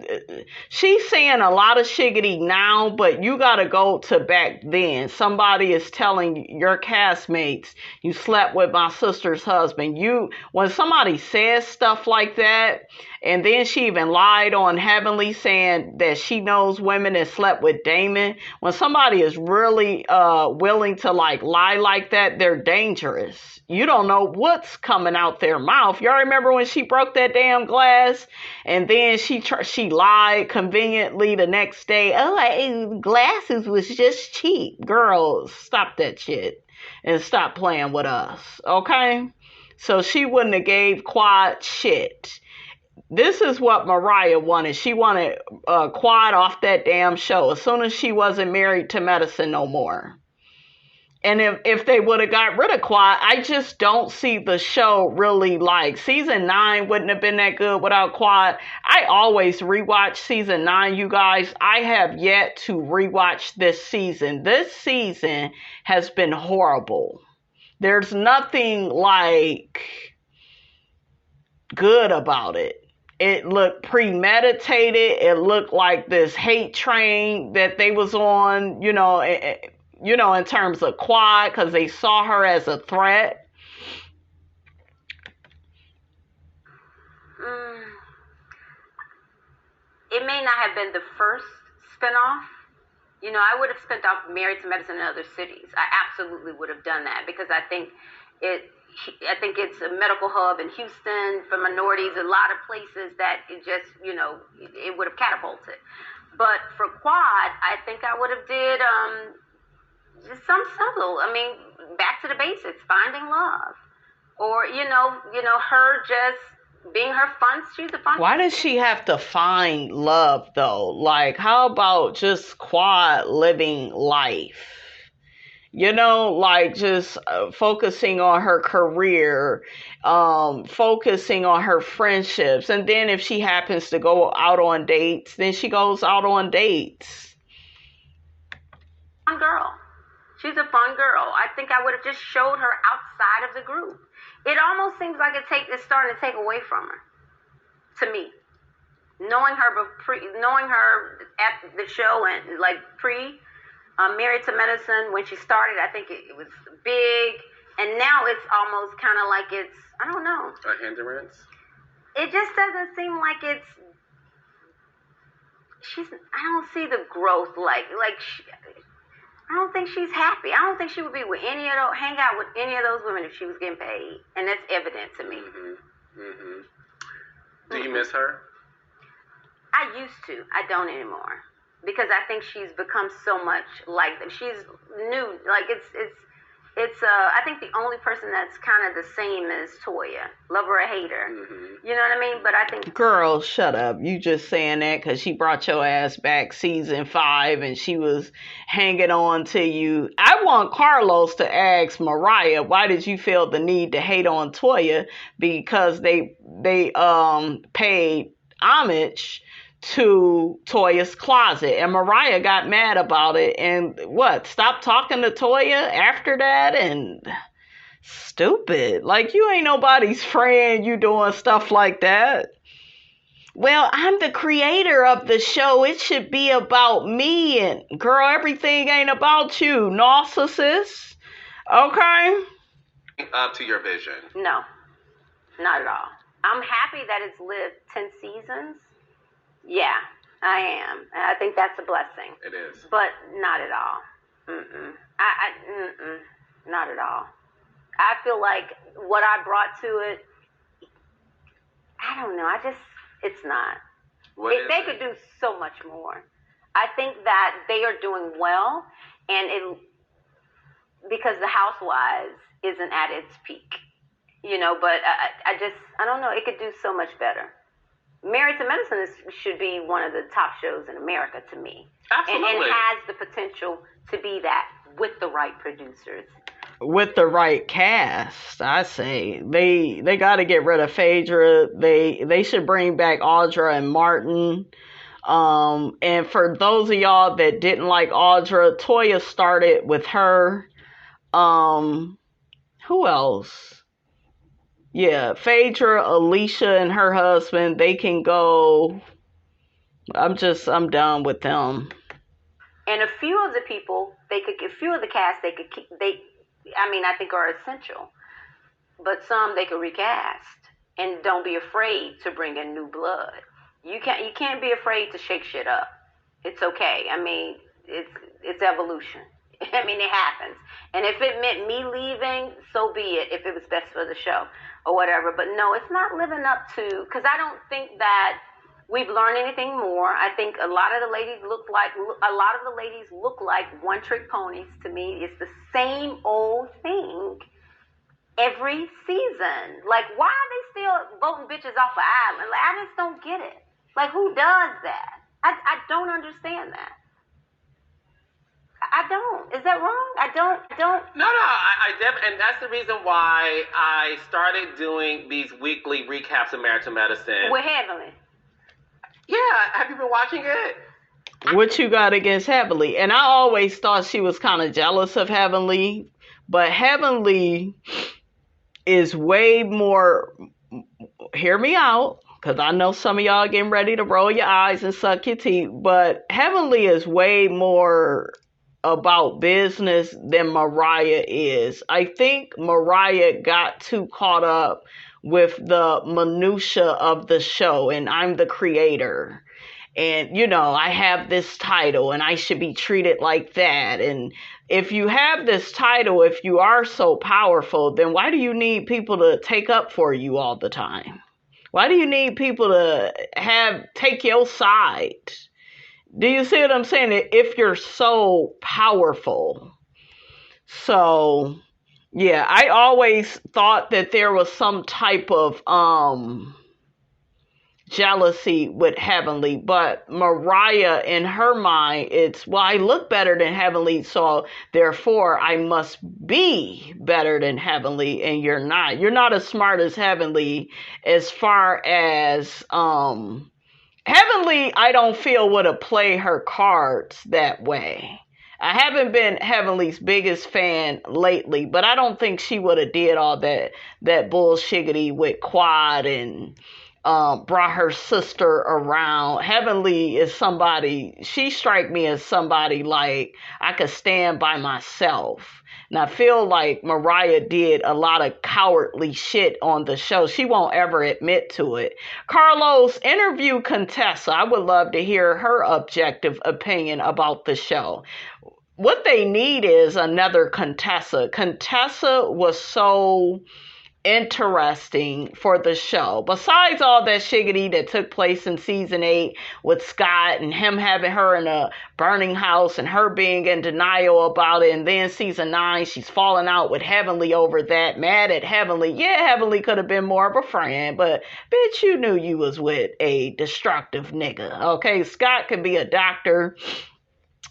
She's saying a lot of shiggity now, but you got to go to back then. Somebody is telling your castmates, you slept with my sister's husband. When somebody says stuff like that, and then she even lied on Heavenly saying that she knows women that slept with Damon. When somebody is really willing to lie like that, they're dangerous. You don't know what's coming out their mouth. Y'all remember when she broke that damn glass, and then she lied conveniently the next day. Glasses was just cheap. Girls, stop that shit and stop playing with us, okay? So she wouldn't have gave Quad shit. This is what Mariah wanted. She wanted Quad off that damn show as soon as she wasn't Married to Medicine no more. And if they would have got rid of Quad, I just don't see the show really season 9 wouldn't have been that good without Quad. I always rewatch season 9, you guys. I have yet to rewatch this season. This season has been horrible. There's nothing good about it. It looked premeditated. It looked like this hate train that they was on, in terms of Quad, because they saw her as a threat. It may not have been the first spinoff. I would have spent off Married to Medicine in other cities. I absolutely would have done that, because I think it's a medical hub in Houston for minorities, a lot of places that it just, it would have catapulted. But for Quad, I think I would have did just some simple, back to the basics, finding love. Or, her just being her fun, she's a fun. Why does she have to find love, though? How about just Quad living life? Like just focusing on her career, focusing on her friendships. And then if she happens to go out on dates, then she goes out on dates. Fun girl. She's a fun girl. I think I would have just showed her outside of the group. It almost seems like it's starting to take away from her, to me. Knowing her at the show and like Married to Medicine, when she started, I think it was big, and now it's almost kind of like it's, I don't know. A hindrance? It just doesn't seem like I don't see the growth, I don't think she's happy. I don't think she would be hang out with any of those women if she was getting paid, and that's evident to me. Do you miss her? I used to. I don't anymore. Because I think she's become so much like them. She's new. Like I think the only person that's kind of the same as Toya. Love her or hate her. You know what I mean? But I think... Girl, shut up. You just saying that because she brought your ass back season 5 and she was hanging on to you. I want Carlos to ask Mariah, why did you feel the need to hate on Toya? Because they paid homage to Toya's closet, and Mariah got mad about it and stopped talking to Toya after that. And stupid, like, you ain't nobody's friend, you doing stuff like that. Well, I'm the creator of the show, it should be about me. And girl, everything ain't about you, narcissist. Okay, up to your vision. No, not at all. I'm happy that it's lived 10 seasons. Yeah, I am. And I think that's a blessing. It is. But not at all. Not at all. I feel like what I brought to it, I don't know. It's not. They could do so much more. I think that they are doing well, and because the Housewives isn't at its peak, but I don't know. It could do so much better. Married to Medicine should be one of the top shows in America to me. Absolutely. And has the potential to be that with the right producers. With the right cast, I say. They got to get rid of Phaedra. They should bring back Audra and Martin. And for those of y'all that didn't like Audra, Toya started with her. Who else? Yeah, Phaedra, Alicia, and her husband, they can go. I'm done with them. And a few of the people, a few of the cast, they could keep, I think are essential. But some they could recast. And don't be afraid to bring in new blood. You can't be afraid to shake shit up. It's okay. It's evolution. It happens. And if it meant me leaving, so be it, if it was best for the show or whatever. But no, it's not living up to, because I don't think that we've learned anything more. I think a lot of the ladies look like one-trick ponies to me. It's the same old thing every season. Like, why are they still voting bitches off an island? Like, I just don't get it. Like, who does that? I don't understand that. I don't. Is that wrong? I don't. No, I and that's the reason why I started doing these weekly recaps of Married to Medicine. With Heavenly. Yeah, have you been watching it? What you got against Heavenly? And I always thought she was kind of jealous of Heavenly, but Heavenly is way more, hear me out, because I know some of y'all getting ready to roll your eyes and suck your teeth, but Heavenly is way more about business than Mariah is. I think Mariah got too caught up with the minutia of the show, and I'm the creator, and I have this title and I should be treated like that. And if you have this title, if you are so powerful, then why do you need people to take up for you all the time? Why do you need people to take your side? Do you see what I'm saying? If you're so powerful. So, yeah, I always thought that there was some type of jealousy with Heavenly, but Mariah, in her mind, it's, well, I look better than Heavenly, so therefore I must be better than Heavenly, and you're not. You're not as smart as Heavenly, as far as Heavenly, I don't feel would have played her cards that way. I haven't been Heavenly's biggest fan lately, but I don't think she would have did all that bullshiggity with Quad and brought her sister around. Heavenly is somebody, she strike me as somebody like I could stand by myself. And I feel like Mariah did a lot of cowardly shit on the show. She won't ever admit to it. Carlos, interview Contessa. I would love to hear her objective opinion about the show. What they need is another Contessa. Contessa was so interesting for the show. Besides all that shiggity that took place in season 8 with Scott and him having her in a burning house and her being in denial about it, and then season 9 she's falling out with Heavenly over that, mad at Heavenly. Yeah, Heavenly could have been more of a friend, but bitch, you knew you was with a destructive nigga. Okay, Scott could be a doctor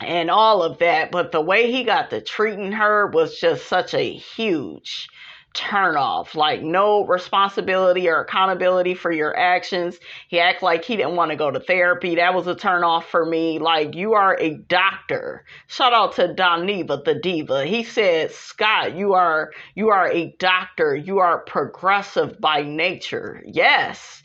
and all of that, but the way he got to treating her was just such a huge turn off. Like, no responsibility or accountability for your actions. He acted like he didn't want to go to therapy. That was a turn off for me. Like, you are a doctor. Shout out to Doniva, the diva. He said, Scott, you are a doctor. You are progressive by nature. Yes.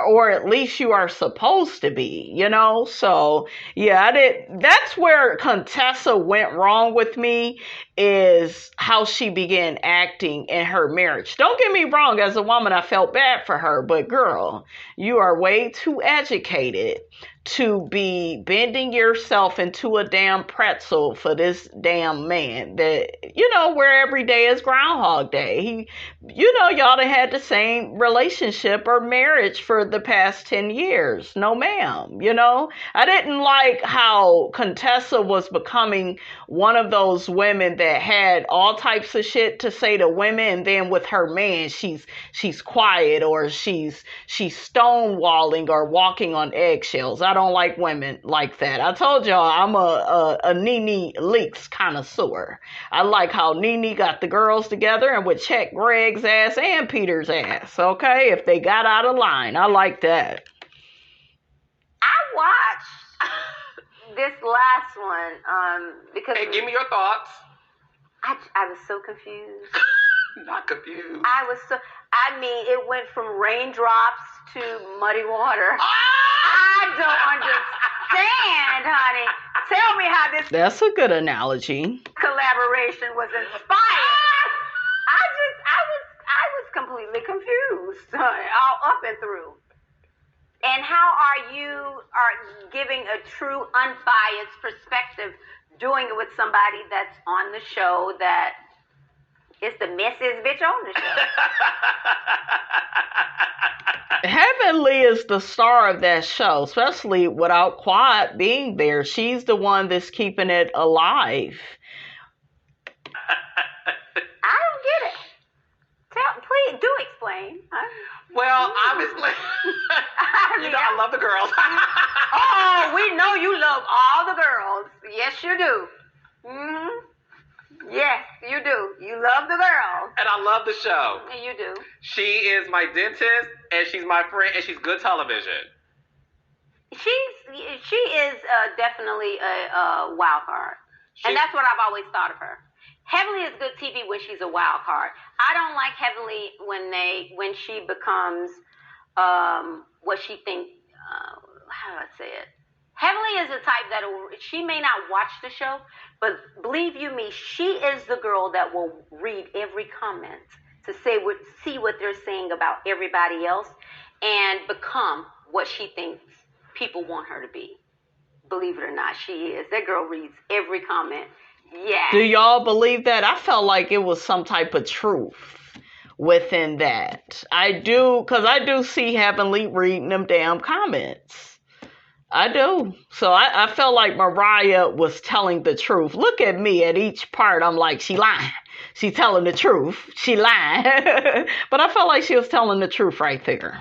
Or at least you are supposed to be, you know? So, yeah, that's where Contessa went wrong with me, is how she began acting in her marriage. Don't get me wrong, as a woman, I felt bad for her, but girl, you are way too educated to be bending yourself into a damn pretzel for this damn man that, you know, where every day is Groundhog Day. Y'all done had the same relationship or marriage for the past 10 years. No, ma'am. I didn't like how Contessa was becoming one of those women that had all types of shit to say to women, and then with her man, she's quiet, or she's stonewalling or walking on eggshells. I don't like women like that. I told y'all I'm a Nene Leakes connoisseur. I like how Nene got the girls together and would check Greg's ass and Peter's ass, okay, if they got out of line. I like that. I watched this last one because... Hey, give me your thoughts. I was so confused. Not confused. It went from raindrops to muddy water. I don't understand, honey. Tell me how this... That's a good analogy. ...collaboration was inspired. I was completely confused, all up and through. And how are you giving a true, unbiased perspective, doing it with somebody that's on the show that is the messiest bitch on the show? Heavenly is the star of that show, especially without Quad being there. She's the one that's keeping it alive. I don't get it. Please do explain. Well, obviously, I love the girls. Oh, we know you love all the girls. Yes, you do. Yes, you do. You love the girls. And I love the show. You do. She is my dentist, and she's my friend, and she's good television. She is definitely a wild card. And that's what I've always thought of her. Heavenly is good TV when she's a wild card. I don't like Heavenly when she becomes what she thinks. How do I say it? Heavenly is the type that she may not watch the show, but believe you me, she is the girl that will read every comment to see what they're saying about everybody else and become what she thinks people want her to be. Believe it or not, she is. That girl reads every comment. Yeah. Do y'all believe that? I felt like it was some type of truth within that. I do, because I do see Heavenly reading them damn comments. I do. So I felt like Mariah was telling the truth. Look at me at each part. I'm like, she lying. She telling the truth. She lying. But I felt like she was telling the truth right there.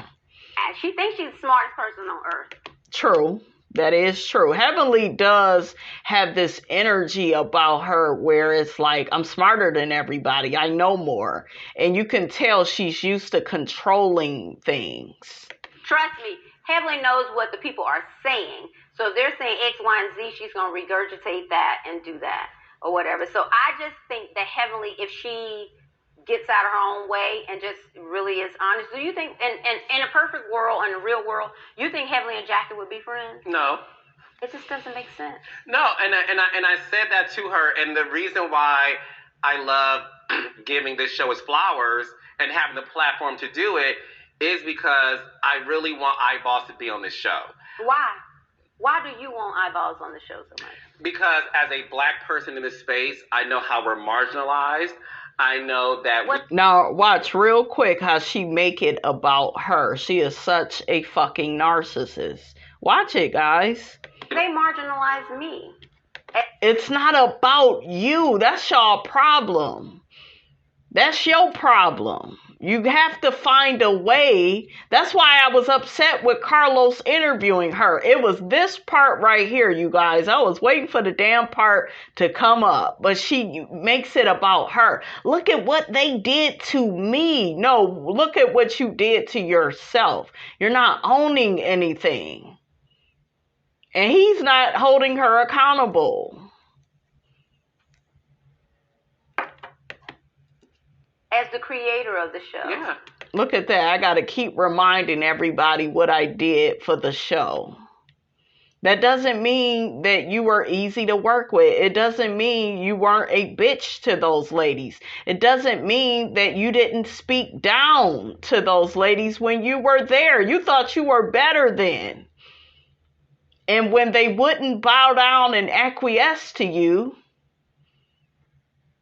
She thinks she's the smartest person on earth. True. That is true. Heavenly does have this energy about her where it's like, I'm smarter than everybody. I know more. And you can tell she's used to controlling things. Trust me, Heavenly knows what the people are saying. So if they're saying X, Y, and Z, she's going to regurgitate that and do that or whatever. So I just think that Heavenly, if she gets out of her own way and just really is honest, do you think, in a perfect world, in a real world, you think Heavenly and Jackie would be friends? No. It just doesn't make sense. No, and I said that to her, and the reason why I love giving this show its flowers and having the platform to do it is because I really want eyeballs to be on this show. Why? Why do you want eyeballs on the show so much? Because as a black person in this space, I know how we're marginalized. I know that... Now, watch real quick how she make it about her. She is such a fucking narcissist. Watch it, guys. They marginalize me. It's not about you. That's y'all problem. That's your problem. You have to find a way. That's why I was upset with Carlos interviewing her. It was this part right here, you guys. I was waiting for the damn part to come up. But she makes it about her. Look at what they did to me. No, look at what you did to yourself. You're not owning anything. And he's not holding her accountable. As the creator of the show. Yeah. Look at that. I got to keep reminding everybody what I did for the show. That doesn't mean that you were easy to work with. It doesn't mean you weren't a bitch to those ladies. It doesn't mean that you didn't speak down to those ladies when you were there. You thought you were better then. And when they wouldn't bow down and acquiesce to you,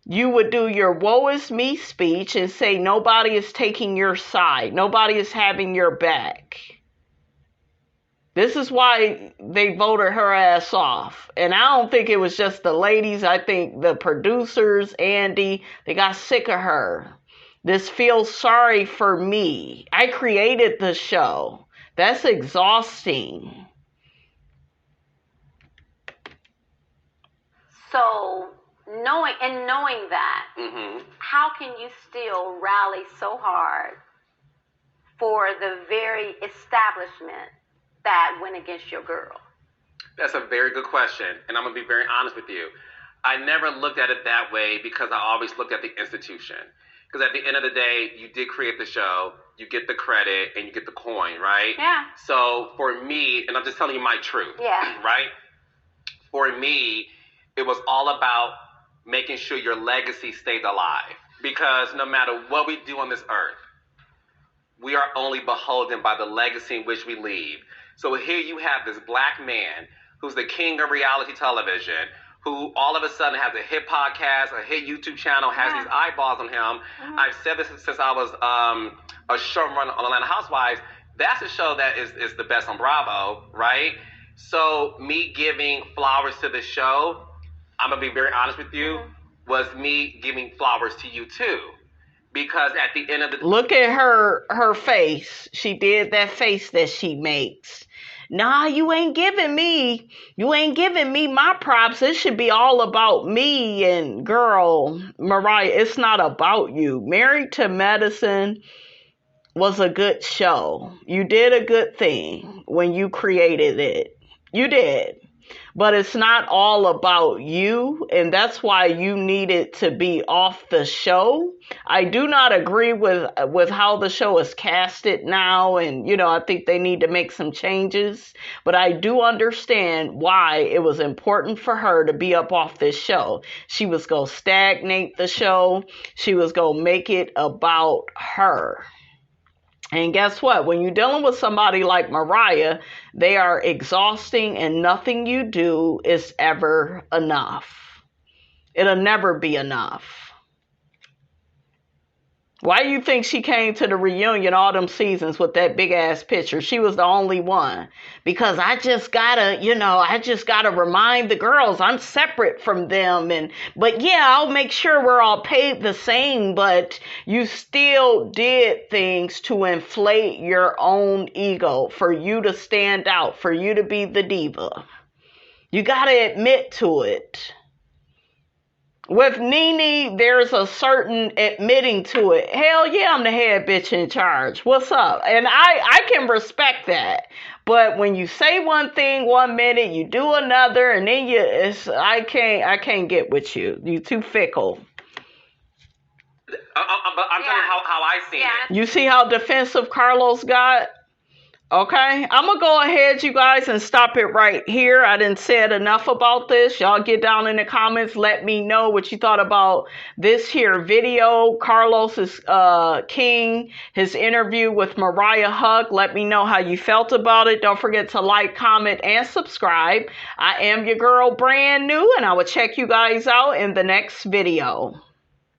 you would do your woe is me speech and say nobody is taking your side. Nobody is having your back. This is why they voted her ass off. And I don't think it was just the ladies. I think the producers, Andy, they got sick of her. This feels sorry for me. I created the show. That's exhausting. So... knowing that, how can you still rally so hard for the very establishment that went against your girl? That's a very good question, and I'm going to be very honest with you. I never looked at it that way because I always looked at the institution. Because at the end of the day, you did create the show, you get the credit, and you get the coin, right? Yeah. So for me, and I'm just telling you my truth, yeah, right? For me, it was all about making sure your legacy stayed alive. Because no matter what we do on this earth, we are only beholden by the legacy in which we leave. So here you have this black man who's the king of reality television, who all of a sudden has a hit podcast, a hit YouTube channel, has these eyeballs on him. I've said this since I was a showrunner on Atlanta Housewives. That's a show that is the best on Bravo, right? So me giving flowers to the show, I'm going to be very honest with you, was me giving flowers to you too. Because at the end of the... Look at her face. She did that face that she makes. Nah, you ain't giving me my props. It should be all about me. And girl, Mariah, it's not about you. Married to Medicine was a good show. You did a good thing when you created it. You did. But it's not all about you, and that's why you needed to be off the show. I do not agree with how the show is casted now, and, I think they need to make some changes. But I do understand why it was important for her to be up off this show. She was going to stagnate the show. She was going to make it about her. And guess what? When you're dealing with somebody like Mariah, they are exhausting and nothing you do is ever enough. It'll never be enough. Why do you think she came to the reunion all them seasons with that big ass picture? She was the only one. Because I just gotta remind the girls I'm separate from them. But yeah, I'll make sure we're all paid the same. But you still did things to inflate your own ego, for you to stand out, for you to be the diva. You gotta admit to it. With Nene, there's a certain admitting to it. Hell yeah, I'm the head bitch in charge. What's up? And I can respect that. But when you say one thing 1 minute, you do another, and then I can't get with you. You too fickle. But I'm telling you how I see it. You see how defensive Carlos got? Okay, I'm going to go ahead, you guys, and stop it right here. I didn't say enough about this. Y'all get down in the comments. Let me know what you thought about this here video. Carlos is king. His interview with Mariah Huck. Let me know how you felt about it. Don't forget to like, comment, and subscribe. I am your girl, brand new, and I will check you guys out in the next video.